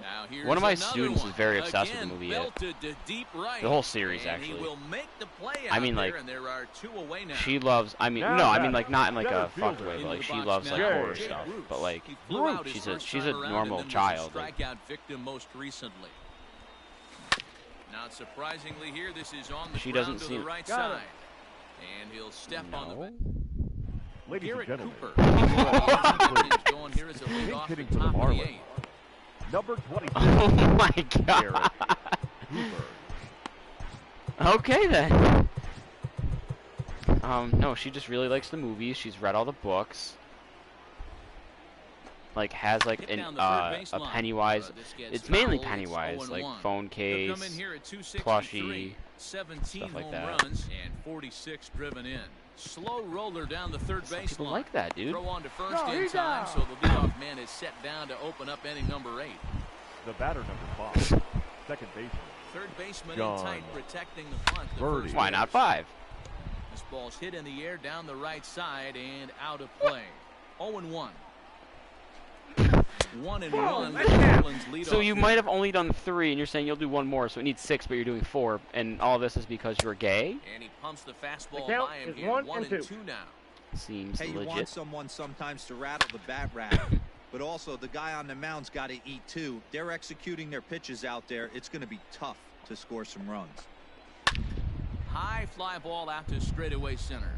Now here's one of my students is very obsessed with the movie right, the whole series, actually. He will make the play I mean, like, and there are 2 away now. she loves, I mean, no, I mean, like, not in, like, a fucked way, but, like, she loves, like, horror stuff. But, like, she's a normal child. Strikeout victim most recently. Not surprisingly here, this is on the ground to the right side. And he'll step on the bench. Ladies and gentlemen, Cooper. Going here as a lead off the top of the 8th. Number 26. Oh my God. Okay then. No, she just really likes the movies. She's read all the books. Like, has like a Pennywise. It's mainly Pennywise, like phone case, plushie, stuff like that. And 46 driven in. Slow roller down the third baseline. People like that, dude. Throw on to first in time, so the leadoff man is set down to open up inning number 8. The batter number 5, second baseman. Third baseman in tight, protecting the punt. Why not 5? This ball's hit in the air down the right side and out of play. 0-1. 1-1. So you might have only done 3, and you're saying you'll do 1 more, so it needs 6, but you're doing 4, and all this is because you're gay? And he pumps the fastball by him here. 1-2 now. Seems legit. You want someone sometimes to rattle the bat rack, but also the guy on the mound's got to eat too. They're executing their pitches out there. It's going to be tough to score some runs. High fly ball out to straightaway center.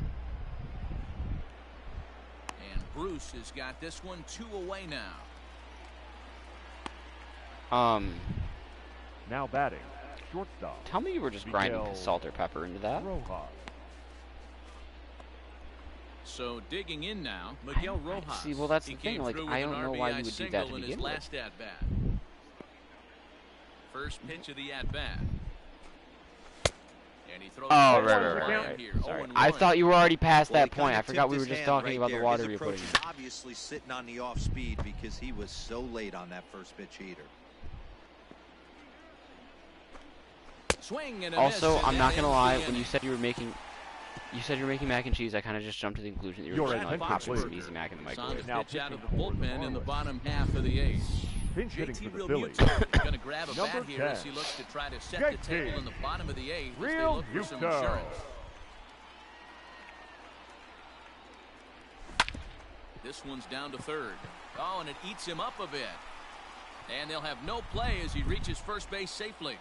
And Bruce has got this one 2 away now. Now batting, shortstop. Tell me you were just grinding salt or pepper into that. Rojas. So digging in now, Miguel Rojas. See, well, that's the thing. Like, I don't know why you would do that to begin with. Last at bat. First pitch of the at bat. And he throws right. Sorry. I thought you were already past that point. I forgot we were just talking about the water you're putting in. Obviously sitting on the off speed because he was so late on that first pitch heater. Swing and a also, miss, I'm not gonna lie. When you said you were making mac and cheese, I kind of just jumped to the conclusion that you were just like popping some easy mac in the microwave. Now pitch out of the bullpen in the bottom half of the 8th. Pinch hitting for the Phillies. Going to grab a bat here as he looks to try to set the table in the bottom of the 8th as they look for some insurance. This one's down to third. Oh, and it eats him up a bit. And they'll have no play as he reaches first base safely.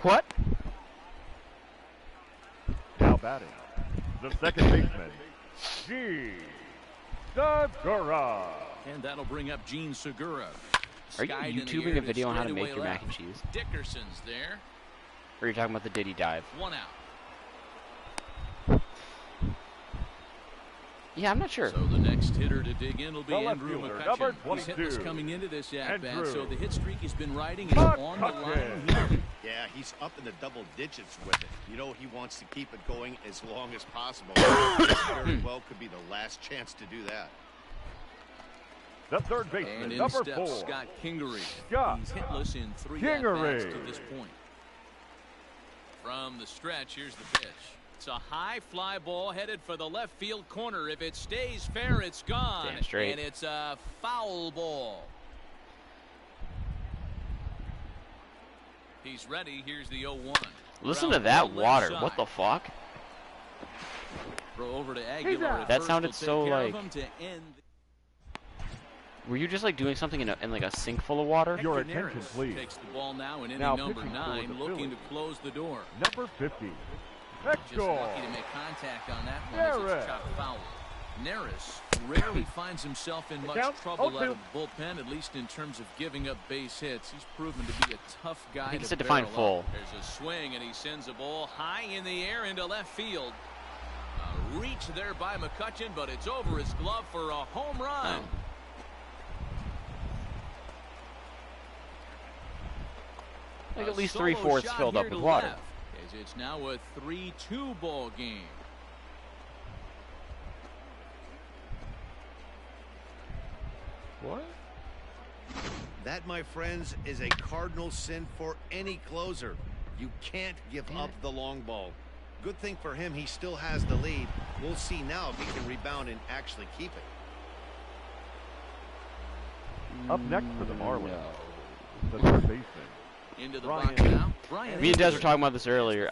What? Now batting, the second baseman, Gene Segura. And that'll bring up Gene Segura. Are you YouTubing a video on how to make your mac and cheese? Dickerson's there. Or are you talking about the Diddy dive? 1 out. Yeah, I'm not sure. So the next hitter to dig in will be Andrew number McCutchen. 22. He's hitless coming into this at-bat, so the hit streak he's been riding is McCutchen. on the line here. Yeah, he's up in the double digits with it. You know, he wants to keep it going as long as possible. This very well could be the last chance to do that. The third baseman, And in number steps 4. Scott Kingery. Scott He's hitless in 3 Kingery. at-bats to this point. From the stretch, here's the pitch. It's a high fly ball headed for the left field corner. If it stays fair, it's gone. Damn straight. And it's a foul ball. He's ready. Here's the 0-1. Listen to that water. What the fuck? Throw over to Aguilar. That sounded so like. To end. Were you just like doing something in like a sink full of water? Your Hector attention, Neris please. takes the ball now in inning Now number pitching for 9, the looking Phillies. to close the door. Number 50, Just Hector lucky to make contact on that one as Neris. it's chopped foul. Neris rarely finds himself in much trouble out of the bullpen, at least in terms of giving up base hits. He's proven to be a tough guy. I think he to said to find barrel full. up. There's a swing, and he sends a ball high in the air into left field. A reach there by McCutchen, but it's over his glove for a home run. Like at least 3/4 filled up with water. Left, as it's now a 3-2 ball game. What? That, my friends, is a cardinal sin for any closer. You can't give up the long ball. Good thing for him, he still has the lead. We'll see now if he can rebound and actually keep it. Up next for the Marlins, the third baseman. Into the Brian. box now. Me and Des were talking about this earlier.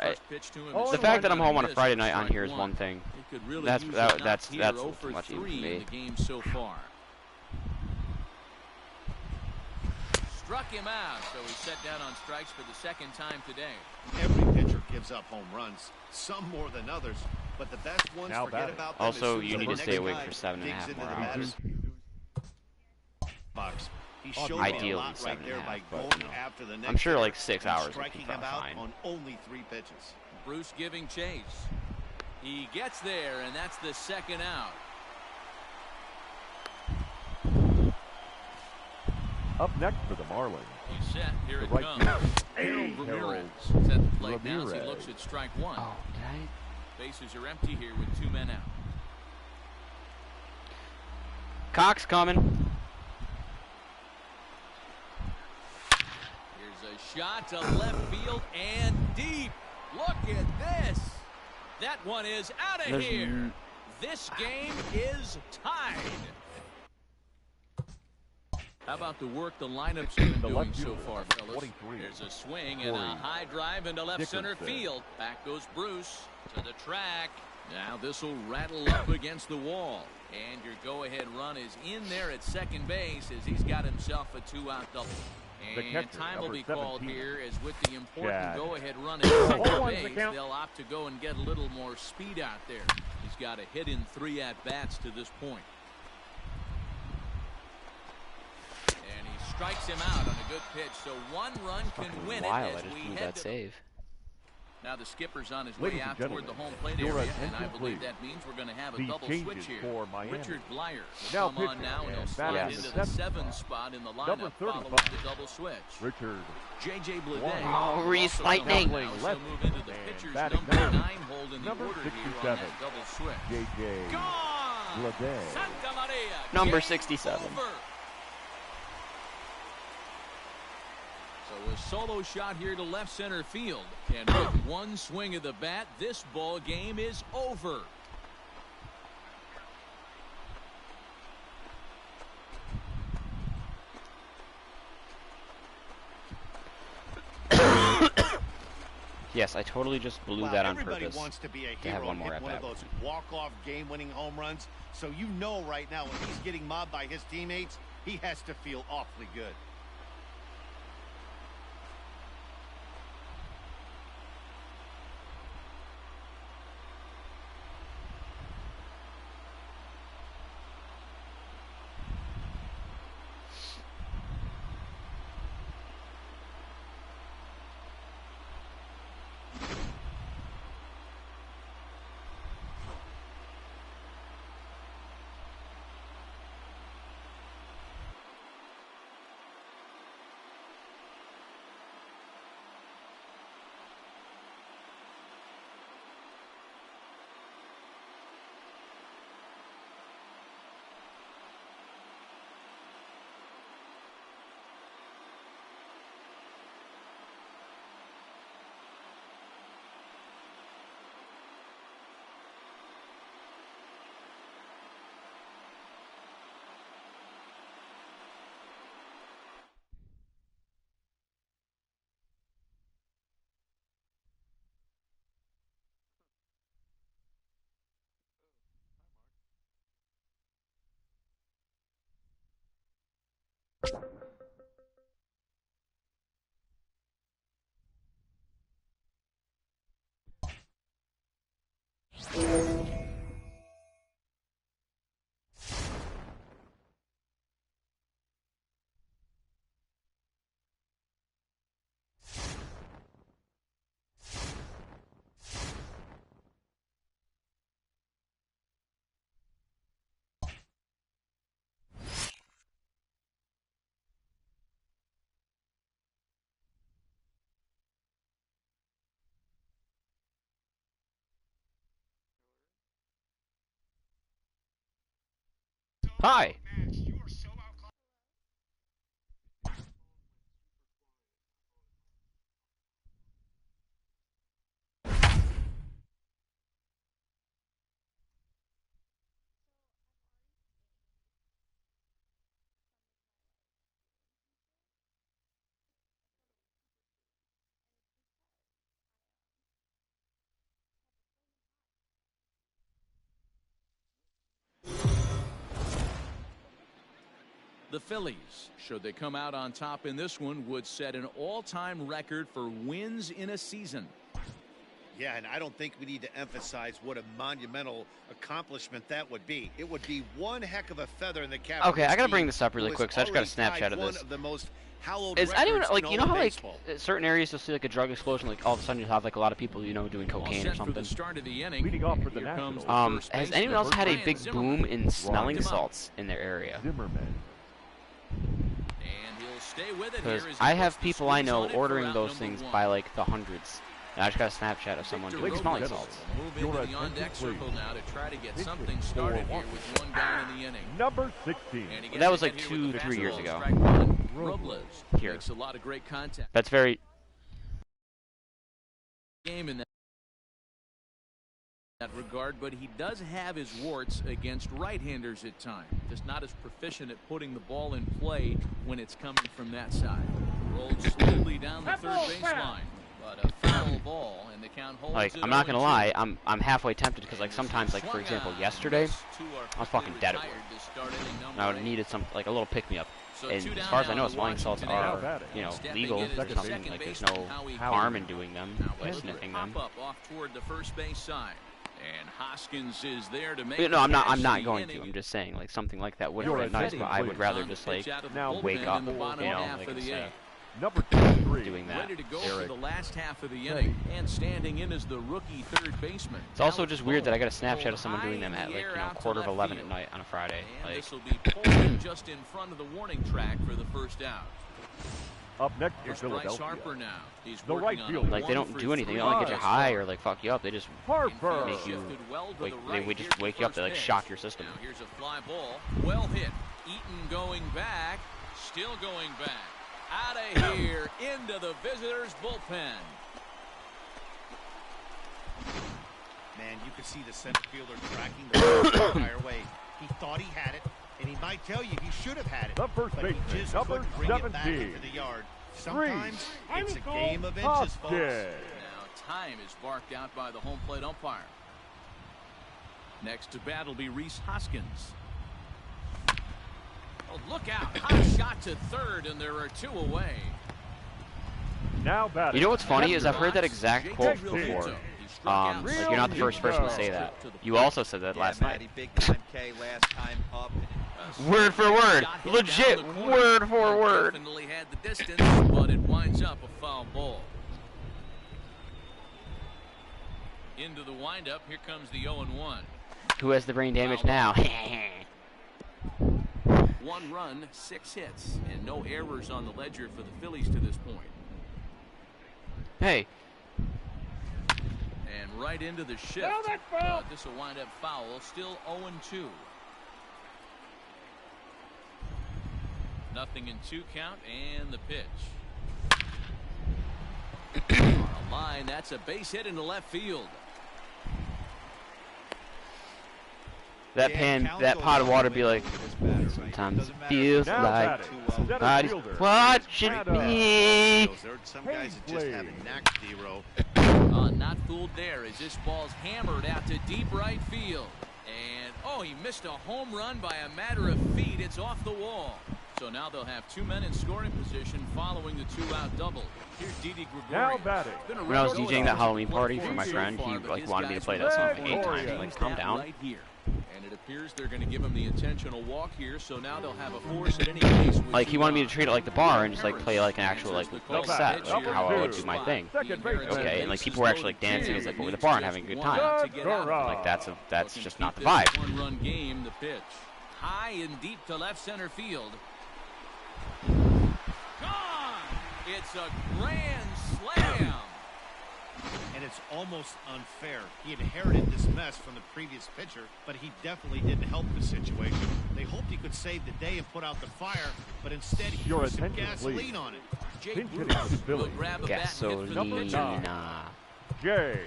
Oh, The fact that I'm home on a Miss Friday for night on strike here is one. one thing. He could really That's use that, a knock that's here, that's 0 too for much even for 3 in me. the game so far. Struck him out, so he's set down on strikes for the second time today. Every pitcher gives up home runs, some more than others, but the best ones Now forget batting. about them. Also, as soon you as need the to stay next awake guy for 7.5 digs into more the hours. batter's box. He showed Ideally a lot right 7.5, there by but, going you know, after the next I'm sure hitter like 6 and hours would be striking him out fine. on only 3 pitches. Bruce giving chase. He gets there, and that's the second out. Up next for the Marlins, He's set. Here the it right comes. fielder, Harold Ramirez Harold is at the plate now as he Ramirez. looks at strike one. Oh, did I? Bases are empty here with 2 men out. Cox coming. Here's a shot to left field and deep. Look at this. That one is out of here. This game is tied. How about the work the lineups have been The doing left so fielder, far, fellas? 23. There's a swing and a Corey high drive into left center Dickerson. field. Back goes Bruce to the track. Now this will rattle up against the wall. And your go-ahead run is in there at second base as he's got himself a 2-out double. The And catcher, time will number be called 17. here as with the important Chad. go-ahead run at second Hold the base, count. they'll opt to go and get a little more speed out there. He's got a hit in 3 at-bats to this point. And he strikes him out on a good pitch, so 1 run can Fucking win wild. it I as just we blew head that to save. Now the skipper's on his Ladies way and out toward the gentlemen, home plate your area, and I attention, believe please. that means we're going to have a The double changes switch here. for Miami. Richard Blyer will Now come on pitching now, and he'll and slide batting into in the the 7 spot in the lineup Number following 35. the double switch. Richard J.J. Blade. Oh, Reese Lightning. Now he'll move into the pitcher's batting number 9 ninth. hold in the Number order here on 67. that double switch. J.J. Gone! Blade. Santa Maria. Number Game 67. over. So a solo shot here to left center field. And with 1 swing of the bat, this ball game is over. Yes, I totally just blew Wow, that on everybody purpose. wants to be a to have hero one and more hit one of at-bat. those walk-off game-winning home runs. So you know right now when he's getting mobbed by his teammates, he has to feel awfully good. Hi. The Phillies, should they come out on top in this one, would set an all-time record for wins in a season. Yeah, and I don't think we need to emphasize what a monumental accomplishment that would be. It would be one heck of a feather in the cap. Okay, I gotta bring this up really quick, so I just got a Snapchat of this. Is anyone, like, you know how, like, certain areas you'll see, like, a drug explosion, like, all of a sudden you'll have, like, a lot of people, you know, doing cocaine or something? Leading off for the Nationals. Has anyone else had a big boom in smelling salts in their area? Because I have people I know ordering those things by, like, the hundreds. And I just got a Snapchat of someone doing smelling salts. Number 16. That was like 2 to 3 years ago. Here. Makes a lot of great contact. That's very Game in that regard, but he does have his warts against right-handers at times. Just not as proficient at putting the ball in play when it's coming from that side. Rolled slowly down the third baseline. But a foul ball, and the count holds. like, I'm not gonna lie, I'm halfway tempted because, like, sometimes, like, for example, yesterday I was fucking dead at work. And I would have needed some, like, a little pick-me-up. And as far as I know, smelling salts are, you know, legal or something. Like, there's no harm in doing them, like sniffing them. Off toward the first base side. And Hoskins is there to make. No, I'm not going to. I'm just saying, like, something like that would have been nice, but I would rather just, like, wake up, you know, like, instead of Number 23. doing that. Ready to go for the last half of the inning, and standing in as the rookie third baseman. It's also just weird that I got a Snapchat of someone doing them at, like, you know, 11:15 at night on a Friday. And Like, this will be pulled just in front of the warning track for the first out. Up next for Here's Bryce Philadelphia. Harper now. He's The right working on fielder. like they don't do anything. They don't, like, get you high or, like, fuck you up. They just Harper. make you, like, they would just Here's wake the you up. They, like, first shock your system. Now here's a fly ball. Well hit. Eaton going back. Still going back. Out of here. Into the visitors' bullpen. Man, you could see the center fielder tracking the ball the entire way. He thought he had it, and he might tell you he should have had it. The first but he baseman, just number couldn't bring it back 17. into the yard. Sometimes it's a game of inches, Hopkins. folks. Now time is barked out by the home plate umpire. Next to bat will be Rhys Hoskins. Oh, look out. Hot shot to third, and there are two away. Now batting. You know what's funny is I've heard that exact quote before. Like, you're not the first person to say that. You also said that last night. Big time K last time up. Word for word. Legit word for word. Definitely had the distance, but it winds up a foul ball. Into the windup, here comes the 0-1. Who has the brain damage now? 1 run, 6 hits, and no errors on the ledger for the Phillies to this point. Hey. And right into the shift. This will wind up foul. Still 0-2. Nothing in 2 count, and the pitch. On a line, that's a base hit into left field. That pot of water be like, sometimes it feels like somebody's watching me. Some guys that just have a knack, D-Row. Not fooled there as this ball's hammered out to deep right field. And, oh, he missed a home run by a matter of feet. It's off the wall. So now they'll have 2 men in scoring position following the 2-out double. Here's Didi Gregorius. Now batting. When I was DJing that Halloween party for my friend, he, like, wanted me to play that song like 8 times. I'm like, calm down. Right here. And it appears they're going to give him the intentional walk here, so now they'll have a force at any case. Like, he wanted me to treat it like the bar and just, like, play like an actual, like set, like how I would do my thing. Okay, and, like, people were actually, like, dancing as if we were the bar and having a good time. Like, that's just not the vibe. 1-run game, the pitch. High and deep to left center field. Gone! It's a grand slam. And it's almost unfair. He inherited this mess from the previous pitcher, but he definitely didn't help the situation. They hoped he could save the day and put out the fire, but instead he threw some gasoline on it. Jay Bruce will grab a bat and hit for the pitcher. Jay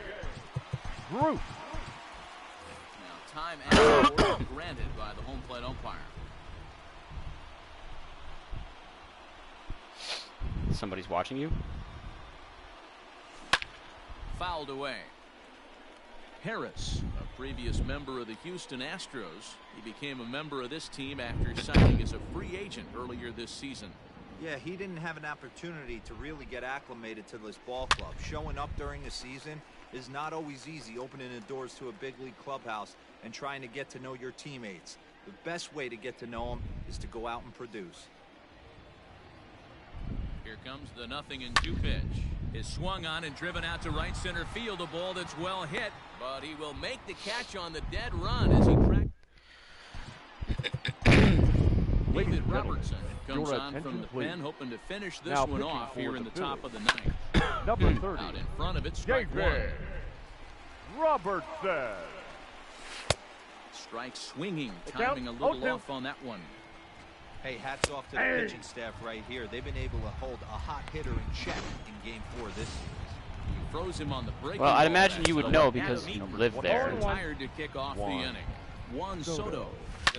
Bruce. Now time and granted by the home plate umpire. Somebody's watching you. Fouled away. Harris, a previous member of the Houston Astros, he became a member of this team after signing as a free agent earlier this season. Yeah, he didn't have an opportunity to really get acclimated to this ball club. Showing up during the season is not always easy, opening the doors to a big league clubhouse and trying to get to know your teammates. The best way to get to know them is to go out and produce. Here comes the 0-2 pitch. Is swung on and driven out to right center field. A ball that's well hit, but he will make the catch on the dead run as he David Robertson comes on from the pen, hoping to finish this one off here in the top of the ninth. Number 30. Out in front of it, strike one. Robertson. Strike swinging, timing a little off on that one. Hey, hats off to the pitching staff right here. They've been able to hold a hot hitter in check in Game 4 this series. He froze him on the break. Well, I'd imagine you would know because you live there. Retired to kick off the inning. Juan Soto.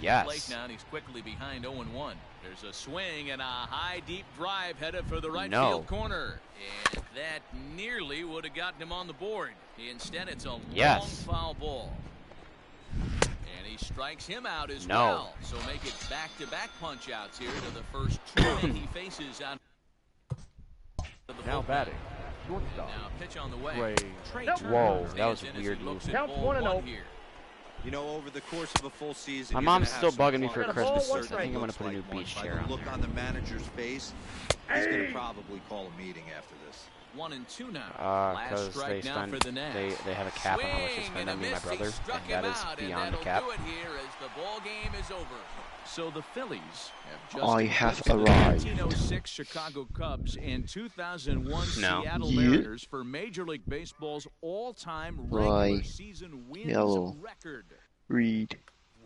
Yes. Now he's quickly behind 0-1. There's a swing and a high deep drive headed for the right No. field corner. And that nearly would have gotten him on the board. Instead, it's a long foul ball. And he strikes him out as well. So make it back-to-back punch-outs here to the first two men he faces out of the now batting. Shortstop. Now pitch on the way. Trey. Whoa, that was a weird move. Count 1-0 here. You know, over the course of a full season, my mom's still bugging me for Christmas. I think I'm gonna put a new beach chair on. Look on the manager's face. He's gonna probably call a meeting after this. 1-2 now. Because they have a cap on how much they spend on me and my brother, and that is beyond the cap. So the Phillies have just arrived. 1906 Chicago Cubs and 2001 Seattle Mariners for Major League Baseball's all-time regular season wins record. Read.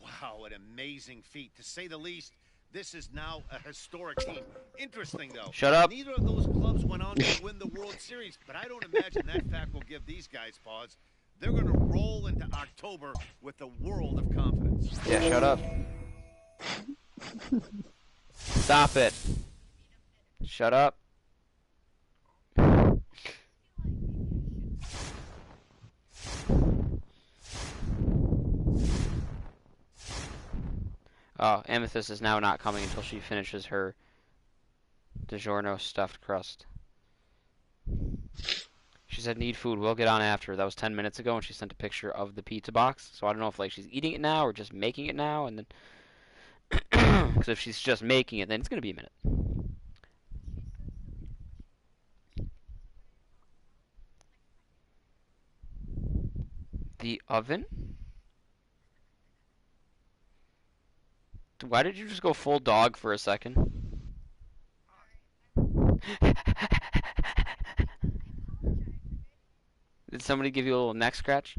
Wow, an amazing feat, to say the least. This is now a historic team. Interesting, though. Shut up. Neither of those clubs went on to win the World Series, but I don't imagine that fact will give these guys pause. They're going to roll into October with a world of confidence. Yeah, shut up. Stop it. Shut up. Oh, Amethyst is now not coming until she finishes her DiGiorno stuffed crust. She said, need food, we'll get on after. That was 10 minutes ago, and she sent a picture of the pizza box. So I don't know if like she's eating it now or just making it now, and then... Because if she's just making it, then it's going to be a minute. The oven? Why did you just go full dog for a second? Did somebody give you a little neck scratch?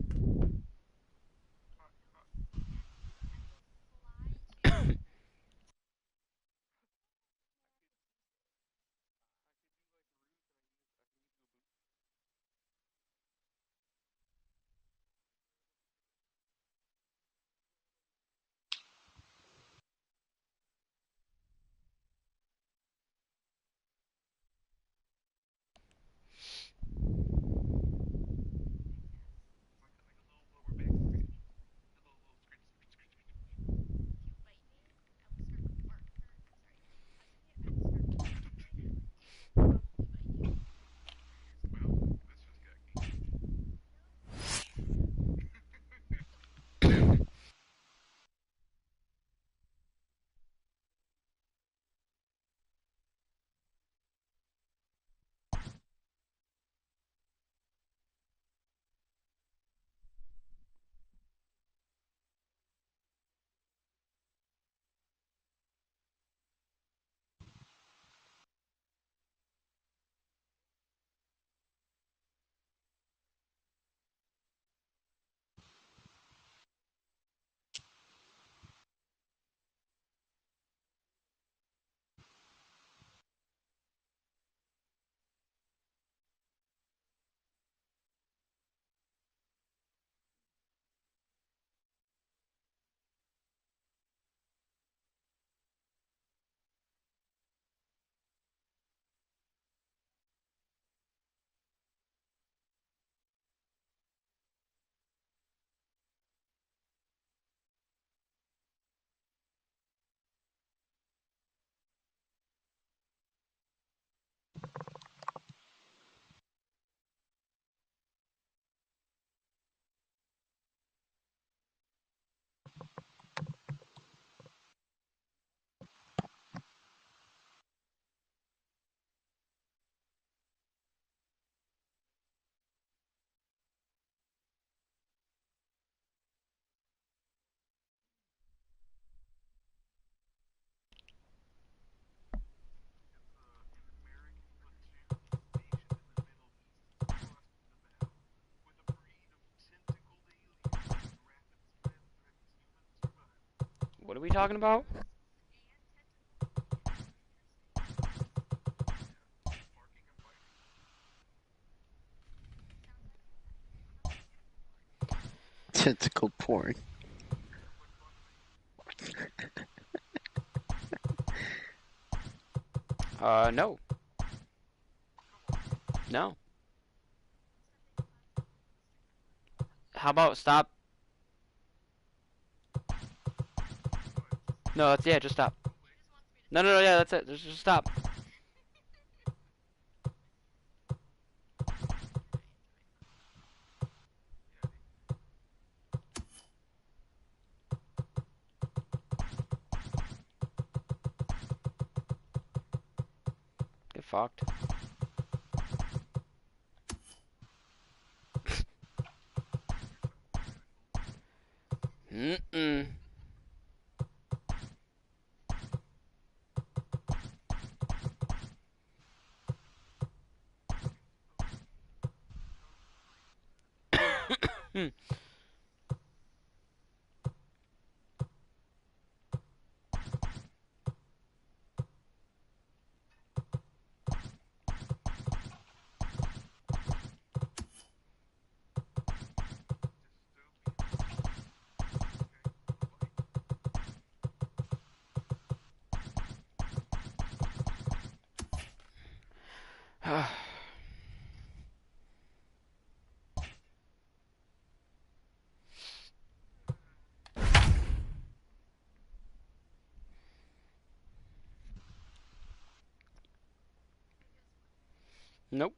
What are we talking about? Tentacle porn. No. No. How about stop? No, that's, yeah, just stop. No, yeah, that's it. Just stop. Get fucked. Nope.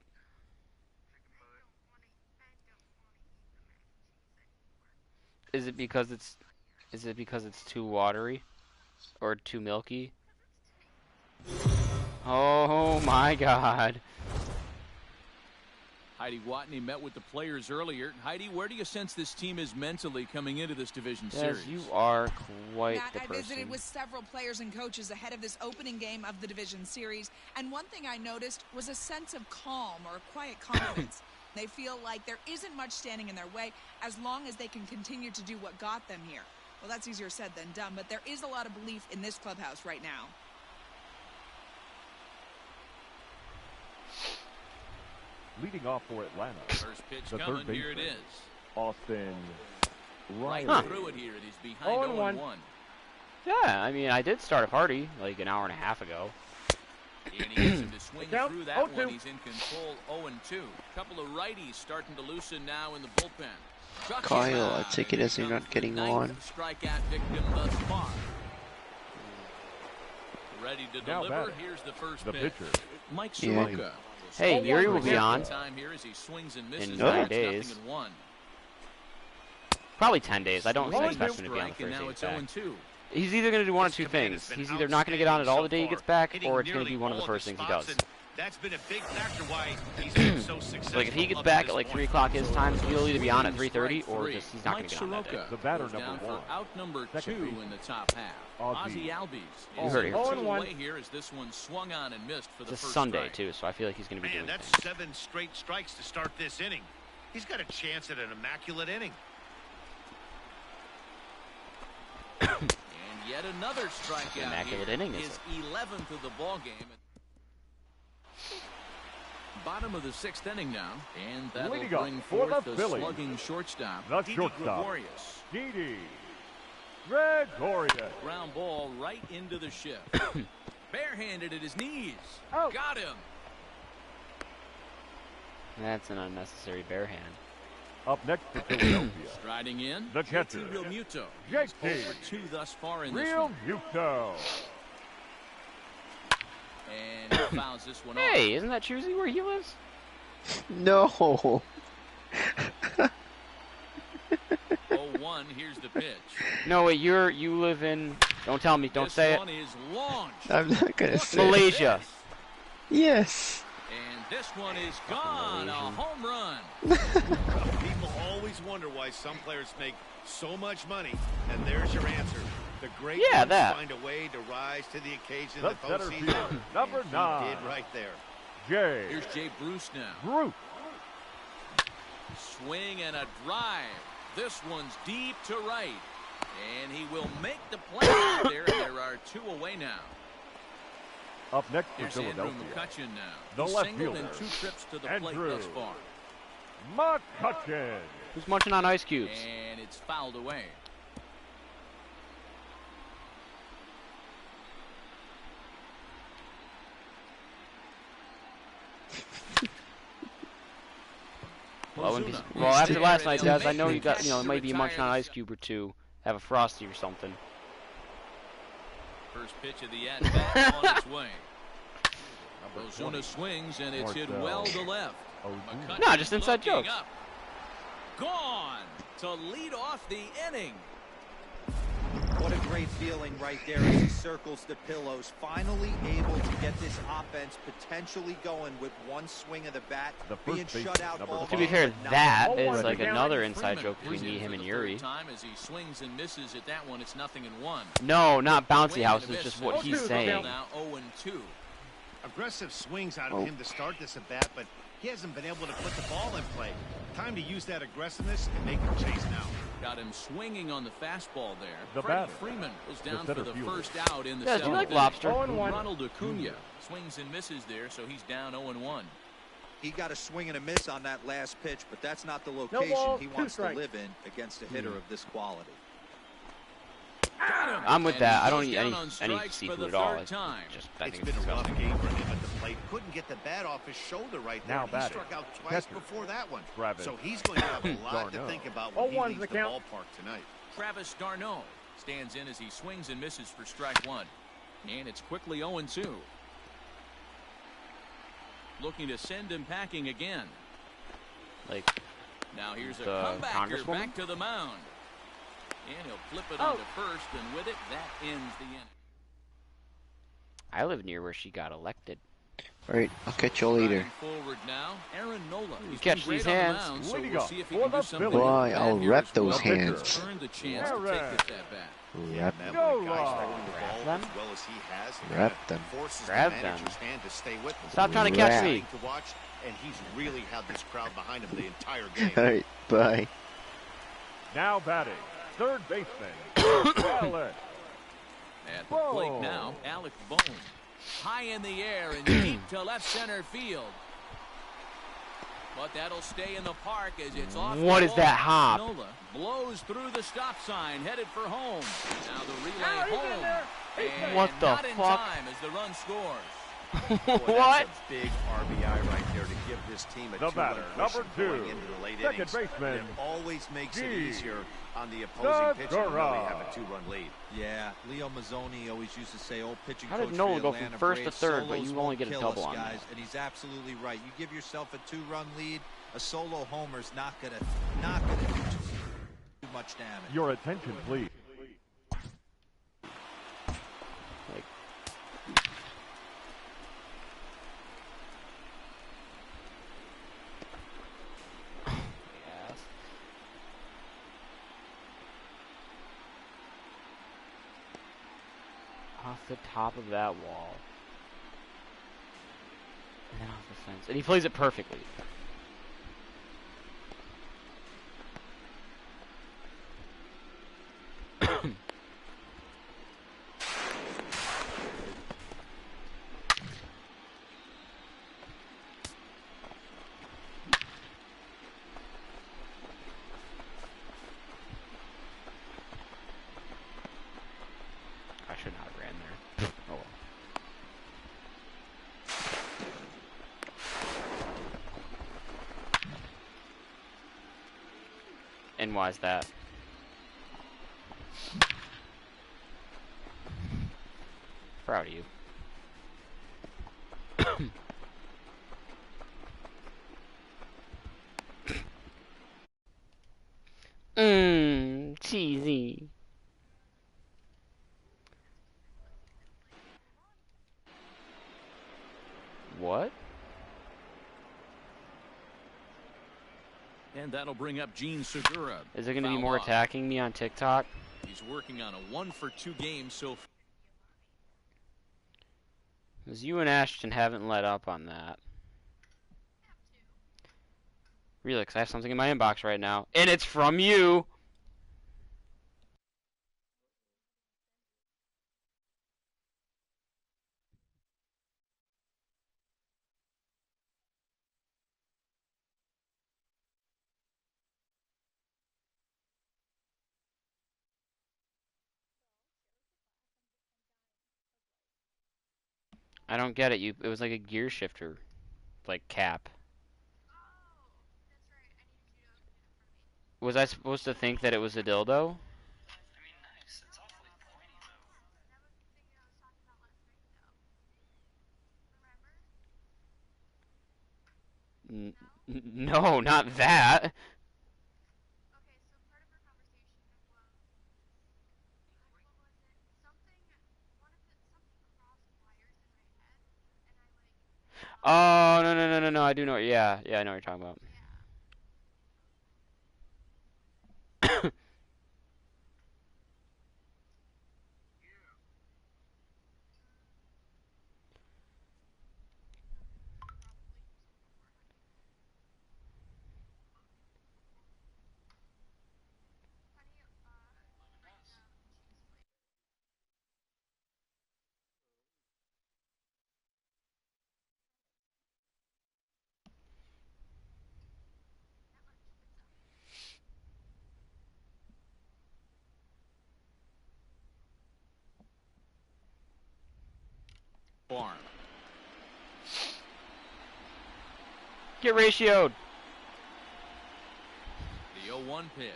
Is it because it's too watery or too milky? Oh my God. Heidi Watney met with the players earlier. Heidi, where do you sense this team is mentally coming into this division series? Yes, you are quite Matt, the I person. visited with several players and coaches ahead of this opening game of the division series, and one thing I noticed was a sense of calm or quiet confidence. They feel like there isn't much standing in their way as long as they can continue to do what got them here. Well, that's easier said than done, but there is a lot of belief in this clubhouse right now. Leading off for Atlanta, First pitch the coming, third baseman, here it is. Austin Riley. Right through it here, it is behind 0-1. Yeah, I mean, I did start a party like an hour and a half ago. And he gets him to swing through that one. He's in control, 0-2. Couple of righties starting to loosen now in the bullpen. Kyle, I take it as you're not getting on. Strikeout victim thus far. Ready to deliver. Here's the first pitch. Mike Soroka. Yeah. Hey, Yuri will be on in 9 days. Probably 10 days. I don't expect him to be on the first day he's back. He's either going to do one of two things. He's either not going to get on at all the day he gets back, or it's going to be one of the first things he does. That's been a big factor why he's been so successful. Like if he gets back at like 3 o'clock his time, he'll either be on at 3:30 or just he's not going to get on that day. The batter number 1. Out number 2 in the top half. Ozzie Albies. You heard it. 0-1 here as this one swung on and missed for the first Sunday strike. too, so I feel like he's going to be doing that's things. 7 straight strikes to start this inning. He's got a chance at an immaculate inning. And yet another strikeout. Immaculate inning is his 11th of the ball game. Bottom of the 6th inning now, and that'll bring forth the slugging shortstop. The shortstop, Didi Gregorius. Ground ball right into the shift. Barehanded at his knees. Out. Got him. That's an unnecessary bare hand. Up next to Philadelphia. Striding in, the catcher, Real Muto. JT. Over 2 thus far in this Real one. Muto. And he fouls this one off. Hey, isn't that choosy where he lives? No. 0-1, here's the pitch. No, wait, you live in. Don't tell me. Don't say it. This one is launched. I'm not gonna say Malaysia. Yes. And this one is gone. A home run. People always wonder why some players make so much money, and there's your answer. The great ones find a way to rise to the occasion in the postseason. Number 9. He did right there. Jay. Here's Jay Bruce now. Bruce. Swing and a drive. This one's deep to right. And he will make the play out there, and there are 2 away now. Up next for Here's Philadelphia. Andrew McCutchen now. The He's left singled fielder, in 2 trips to the plate Andrew thus far. McCutchen. Who's munching on ice cubes? And it's fouled away. Well, after last night, Daz, I know you got, it might be munching on an ice cube or 2, have a Frosty or something. First pitch of the at-bat on its way. Ozuna swings, and it's hit well to left. No, just inside jokes. Up. Gone to lead off the inning. What a great feeling right there as he circles the pillows. Finally able to get this offense potentially going with one swing of the bat. Being shut out all to be fair, that is like another inside joke between me, him, and Yuri. Time as he swings and misses at that one, it's 0-1. No, not bouncy house. It's just what he's saying. Now 0-2. Aggressive swings out of him to start this at bat, but he hasn't been able to put the ball in play. Time to use that aggressiveness and make him chase now. Got him swinging on the fastball there. The Freddie batter, Freeman was down for the first out in the Yeah, do you like lobster? Ronald Acuna swings and misses there, so he's down 0-1. He got a swing and a miss on that last pitch, but that's not the location he wants to live in against a hitter of this quality. I'm with that. I don't eat any seafood at all. It's been a rough game for him at the plate. Couldn't get the bat off his shoulder right there. He struck out twice before that one. So he's going to have a lot to think about when he leaves the ballpark tonight. Travis d'Arnaud stands in as he swings and misses for strike 1. And it's quickly 0-2. Looking to send him packing again. Now here's a comebacker back to the mound. And he'll flip it onto first, and with it, that ends the inning. I live near where she got elected. Alright, I'll catch y'all later. Forward now, Aaron Nola. You catch these hands. Mound, so we'll see if he can do something. Boy, I'll rep those hands. Earned the chance to take this at bat. Rep them. Well as he has, rep them. Grab them. To stay with them. Stop trying to catch me. To watch, and he's really had this crowd behind him the entire game. Alright, bye. Now batting, third baseman, Alec. At the plate now, Alec Bohm. High in the air and deep to left center field. But that'll stay in the park as it's off. What is that hop? Nola blows through the stop sign, headed for home. Now the relay home. And what the not fuck? in time as the run scores. What? That's a big RBI right there to give this team a batter, number 2, into the late second innings. baseman. It always makes it easier on the opposing pitcher to really have a 2-run lead. Yeah, Leo Mazzoni always used to say, "Oh, pitching How coach did Nolan for go Atlanta from first to Braves, third, but solos you only get a won't double kill us, on guys?" that? And he's absolutely right. You give yourself a 2-run lead, a solo homer's not gonna do too much damage. Your attention, please. Off the top of that wall. And then off the fence. And he plays it perfectly. I should not have ran there. Oh well. And why is that? Proud of you. Cheesy. What? And that'll bring up Gene Segura. Is it going to be more attacking me on TikTok? He's working on a 1-for-2 game so far. Because you and Ashton haven't let up on that. Really, because I have something in my inbox right now. And it's from you! I don't get it. It was like a gear shifter, like cap. Was I supposed to think that it was a dildo? No, not that. Oh, no. I do know. Yeah, I know what you're talking about. Farm. Get ratioed. The 0-1 pitch.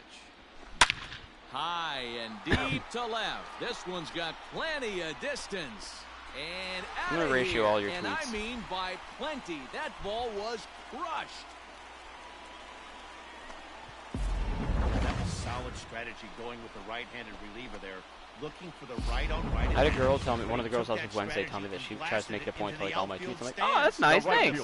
High and deep to left. This one's got plenty of distance. And I'm gonna ratio all your tweets. And I mean by plenty. That ball was crushed. That was solid strategy going with the right-handed reliever there. Looking for the right on right. I had a girl tell me, one of the girls I was with Wednesday, tell me that she tries to make it a point to like all my tweets. I'm like, oh, that's nice, thanks.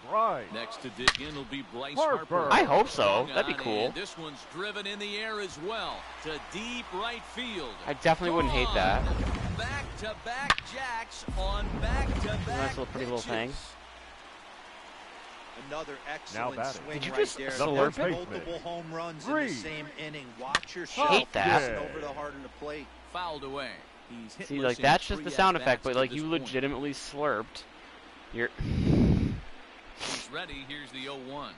Right. Next to dig in will be Bryce Harper. I hope so. That'd be cool. And this one's driven in the air as well to deep right field. I definitely wouldn't hate that. Back-to-back jacks on back-to-back. Nice little pretty little thing. Another excellent swing. Did you right just there. slurp it? Multiple home runs in the same inning. Watch your shot. Hate that. Over the heart of the plate. Fouled away. He's See, like that's just the sound effect, but like you legitimately slurped. You're. He's ready. Here's the 0-1.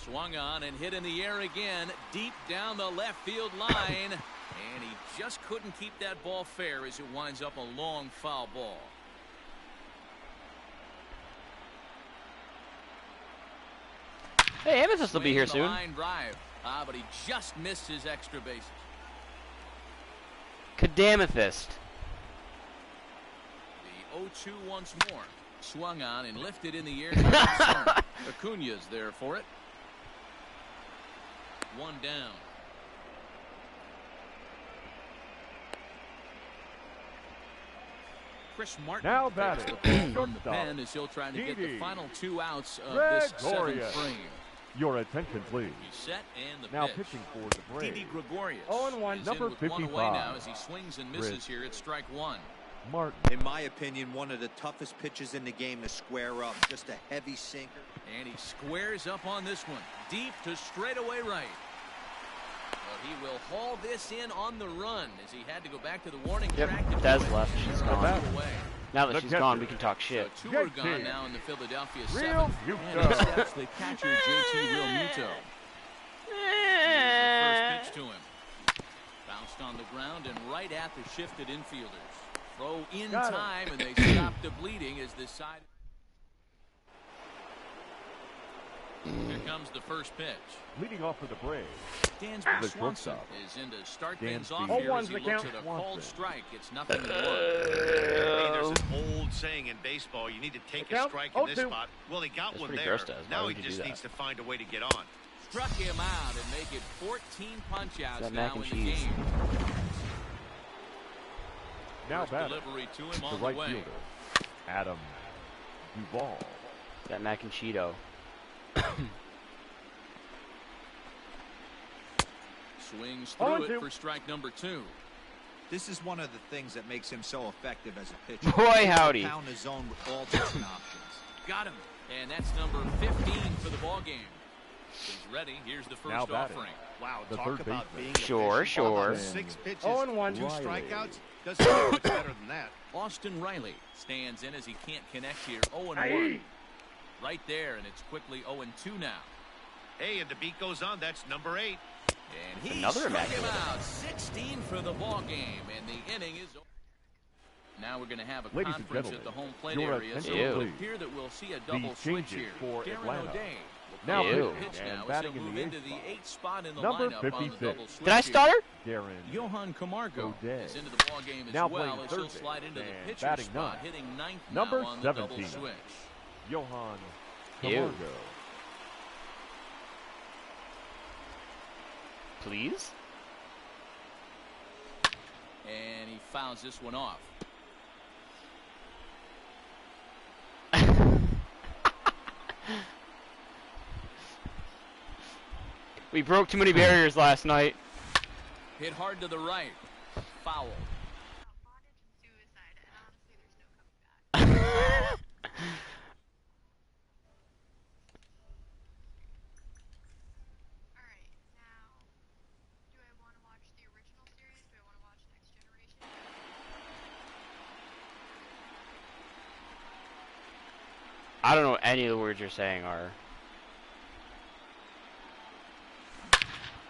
Swung on and hit in the air again, deep down the left field line, and he just couldn't keep that ball fair as it winds up a long foul ball. Hey, Amethyst will be here soon. Line drive, but he just missed his extra bases. Kadamethyst. The 0-2 once more. Swung on and lifted in the air. Acuna's there for it. One down. Chris Martin now batting from the pen as he'll try to get the final 2 outs of this 7th frame. Your attention, please. He's set and the now pitch. Pitching for the Braves. Didi Gregorius. 0-1, number 55. One away now as he swings and misses here at strike 1. Martin. In my opinion, one of the toughest pitches in the game to square up. Just a heavy sinker. And he squares up on this one. Deep to straightaway right. Well, he will haul this in on the run as he had to go back to the warning track. Des left. She's gone. Now that she's gone, we can talk So shit. 2 are gone now in the Philadelphia 7th. And accepts the catcher, JT Realmuto. First pitch to him. Bounced on the ground and right at the shifted infielders. Throw in time, and they stop the bleeding as this side. Here comes the first pitch. Leading off for the Braves. Dansby Swanson is in to start things off here as he looks at a called strike. It's nothing in the one. Hey, there's an old saying in baseball, you need to take a strike in this spot. Well, he got one there. Now he just needs to find a way to get on. Struck him out and make it 14 punch-outs now in the game. Now batting. Delivery to him the on right the way. fielder, Adam Duvall. That mac and Cheeto. Swings through it for strike number 2. This is one of the things that makes him so effective as a pitcher. Boy, howdy. Pound his zone with all different options. Got him. And that's number 15 for the ball game. He's ready. Here's the first offering. Wow, the talk about being sure. 6 pitches, 2 strikeouts. Doesn't get much better than that. Austin Riley stands in as he can't connect here. 0-1. Right there, and it's quickly 0-2 now. Hey, and the beat goes on. That's number 8. And he struck him out. 16 for the ball game, and the inning is over. Now we're going to have a Ladies and conference gentlemen, at the home plate your area, so attention, it will please. appear that we'll see a double The switch changes here. for Darren Atlanta. O'Day Now will pitching pitch and now as batting he'll in move the into eighth the spot. 8th spot in the Number lineup on the 56. double switch. Did I start her? Darren Johan Camargo O'Day. is into the ball game as Now well playing as he'll third slide into base the and pitcher's batting spot, ninth. hitting 9th Number now on the double 17. switch. Johan Ew. Camargo. Please? And he fouls this one off. We broke too many barriers last night. Hit hard to the right. Foul. Bondage and suicide, and honestly, there's no coming back. Alright, now, do I want to watch the original series? Do I want to watch Next Generation? I don't know what any of the words you're saying are.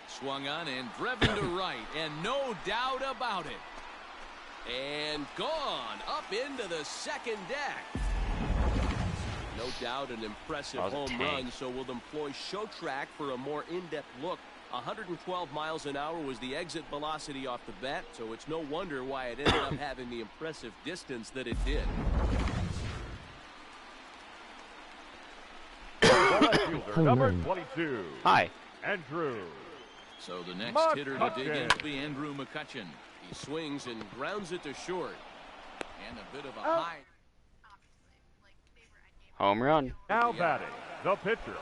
Swung on and driven to right, and no doubt about it. And gone up into the second deck. No doubt an impressive That was a home tank. run, so we'll employ show track for a more in-depth look. 112 miles an hour was the exit velocity off the bat, so it's no wonder why it ended up having the impressive distance that it did. Number 22. Hi. Andrew. So the next hitter to dig in will be Andrew McCutcheon. He swings and grounds it to short. And a bit of a high. Home run. Now batting, the pitcher.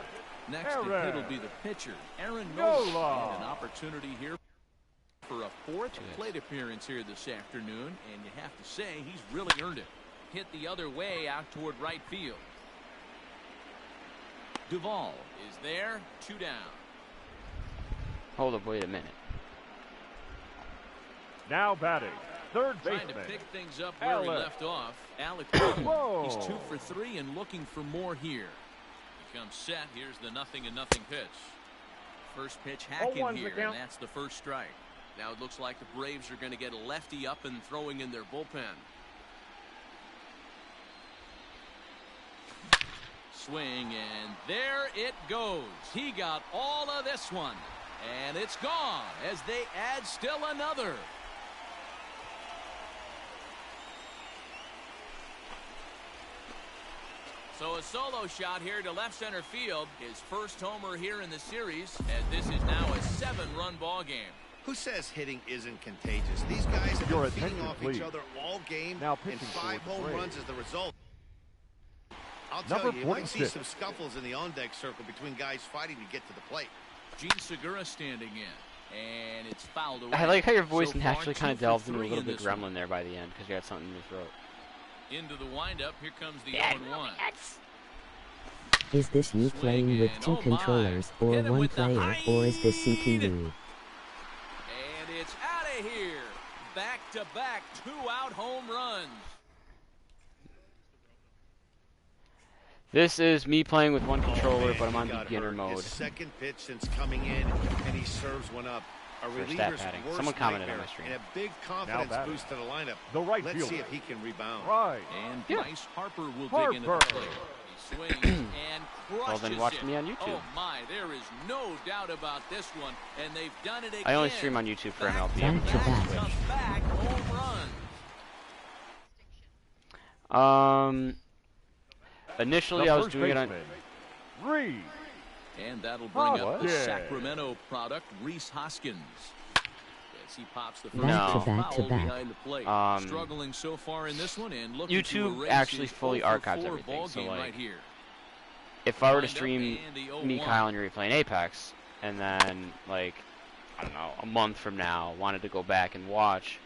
Next to hit will be the pitcher, Aaron Nola. Nola. And an opportunity here for a 4th plate appearance here this afternoon. And you have to say he's really earned it. Hit the other way out toward right field. Duvall is there, 2 down. Hold up, wait a minute. Now batting, third Trying baseman. to pick things up where he left off. Alec Boone. He's 2 for 3 and looking for more here. He comes set. Here's the 0-0 pitch. First pitch hacking here, and that's the first strike. Now it looks like the Braves are going to get a lefty up and throwing in their bullpen. Swing, and there it goes. He got all of this one. And it's gone as they add still another. So a solo shot here to left center field. His first homer here in the series, as this is now a 7-run ball game. Who says hitting isn't contagious? These guys have been feeding off each other all game, and 5 home runs is the result. I'll tell you, you might see some scuffles in the on-deck circle between guys fighting to get to the plate. Gene Segura standing in, and it's fouled away. I like how your voice So naturally far, kind of 2 for delves into a 3 little in bit this one. gremlin there by the end because you had something in your throat. Into the windup, here comes the 0-1. Is this you playing with 2 controllers or 1 player, or is this CPU? And it's out of here. Back-to-back 2-out home runs. This is me playing with 1 controller, man, but I'm on he got beginner hurt. mode. His second pitch since coming in, and he serves one up. A For stat reliever's padding. worst Someone commented on nightmare, my stream. and a big confidence boost to the lineup. The right Let's fielder. see if he can rebound. Right. And Yeah. Bryce Harper will dig into the plate. He swings and crushes Well, then watch it. me on YouTube. Oh my, there is no doubt about this one, and they've done it again. I only stream on YouTube for MLB. Back-to-back home runs. Initially I was doing it on. Reed. And that'll bring up the Yeah. Sacramento product, Reese Hoskins. As he pops the first No. foul behind the plate. Struggling so far in this one and looking to YouTube erase actually his fully 0 for archives 4 everything, ball so, game like, right here. If I were to Lined up stream and the me, 0-1. Kyle, and Yuri playing Apex, and then, like, I don't know, a month from now, wanted to go back and watch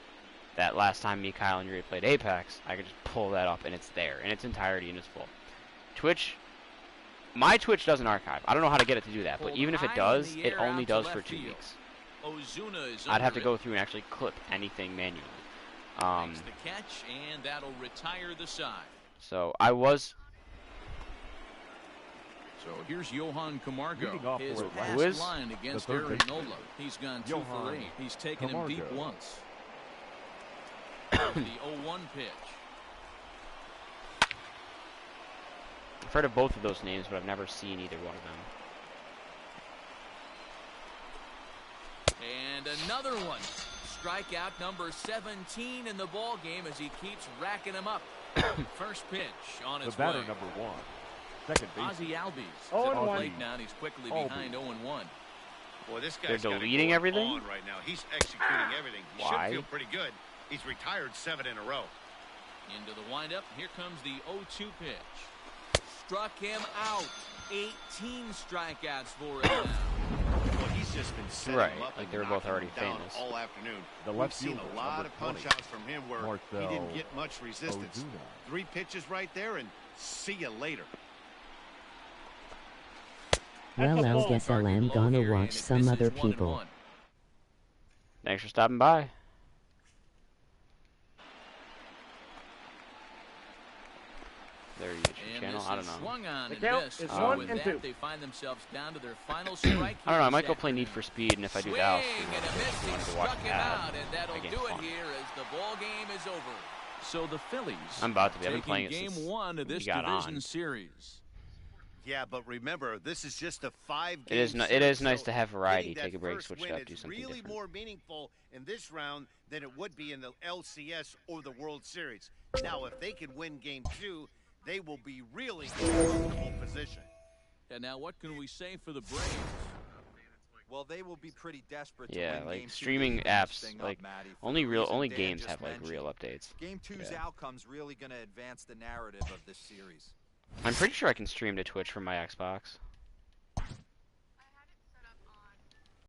that last time me, Kyle, and Yuri played Apex, I could just pull that up, and it's there, in its entirety, and it's full. Twitch, my Twitch doesn't archive. I don't know how to get it to do that, but even if it does, it only does for 2 weeks. Ozuna is I'd have to under go through and actually clip anything manually. Makes the catch, and that'll retire the side. So I was. So here's Johan Camargo. Leading off His for past Atlanta. line against The third Aaron baseman. Nola. He's gone 2 for Johan 8. He's taken him deep Camargo. once. The 0-1 pitch. I've heard of both of those names, but I've never seen either one of them. And another one. Strikeout number 17 in the ball game as he keeps racking them up. First pitch on its the batter, way. number 1. Second base. Ozzie Albies. Oh, At the plate now, and he's quickly behind 0-1. Well, this guy's they're deleting everything on right now. He's executing everything. He Why? should feel pretty good. He's retired 7 in a row. Into the windup. Here comes the 0-2 pitch. Struck him out. 18 strikeouts for him now. Well, he's just been setting him up like they were both already famous all afternoon. We've seen a lot of punch outs from him where he didn't get much resistance. 3 pitches right there, and see you later. Well, I guess I'm gonna watch some other people. Thanks for stopping by. Their YouTube channel. I don't know. The count is 1 and 2. They find themselves down to their final strike. I don't know. I might go play Need for Speed, and if I do that, Struck him out, and that'll do it here as the ball game is over. So the Phillies. I'm about to be. I've been playing it game since 1 of this division series. Yeah, but remember, this is just a 5-game series. It is nice to have variety. Take a break, switch it up, do something really different. More meaningful in this round than it would be in the LCS or the World Series. Now, if they can win Game 2, they will be really in a comfortable position. And now, what can we say for the Braves? Well, they will be pretty desperate to Yeah, win like Game 2 streaming apps, like only games have like mentioned. real updates. Game 2's outcome's really going to advance the narrative of this series. I'm pretty sure I can stream to Twitch from my Xbox.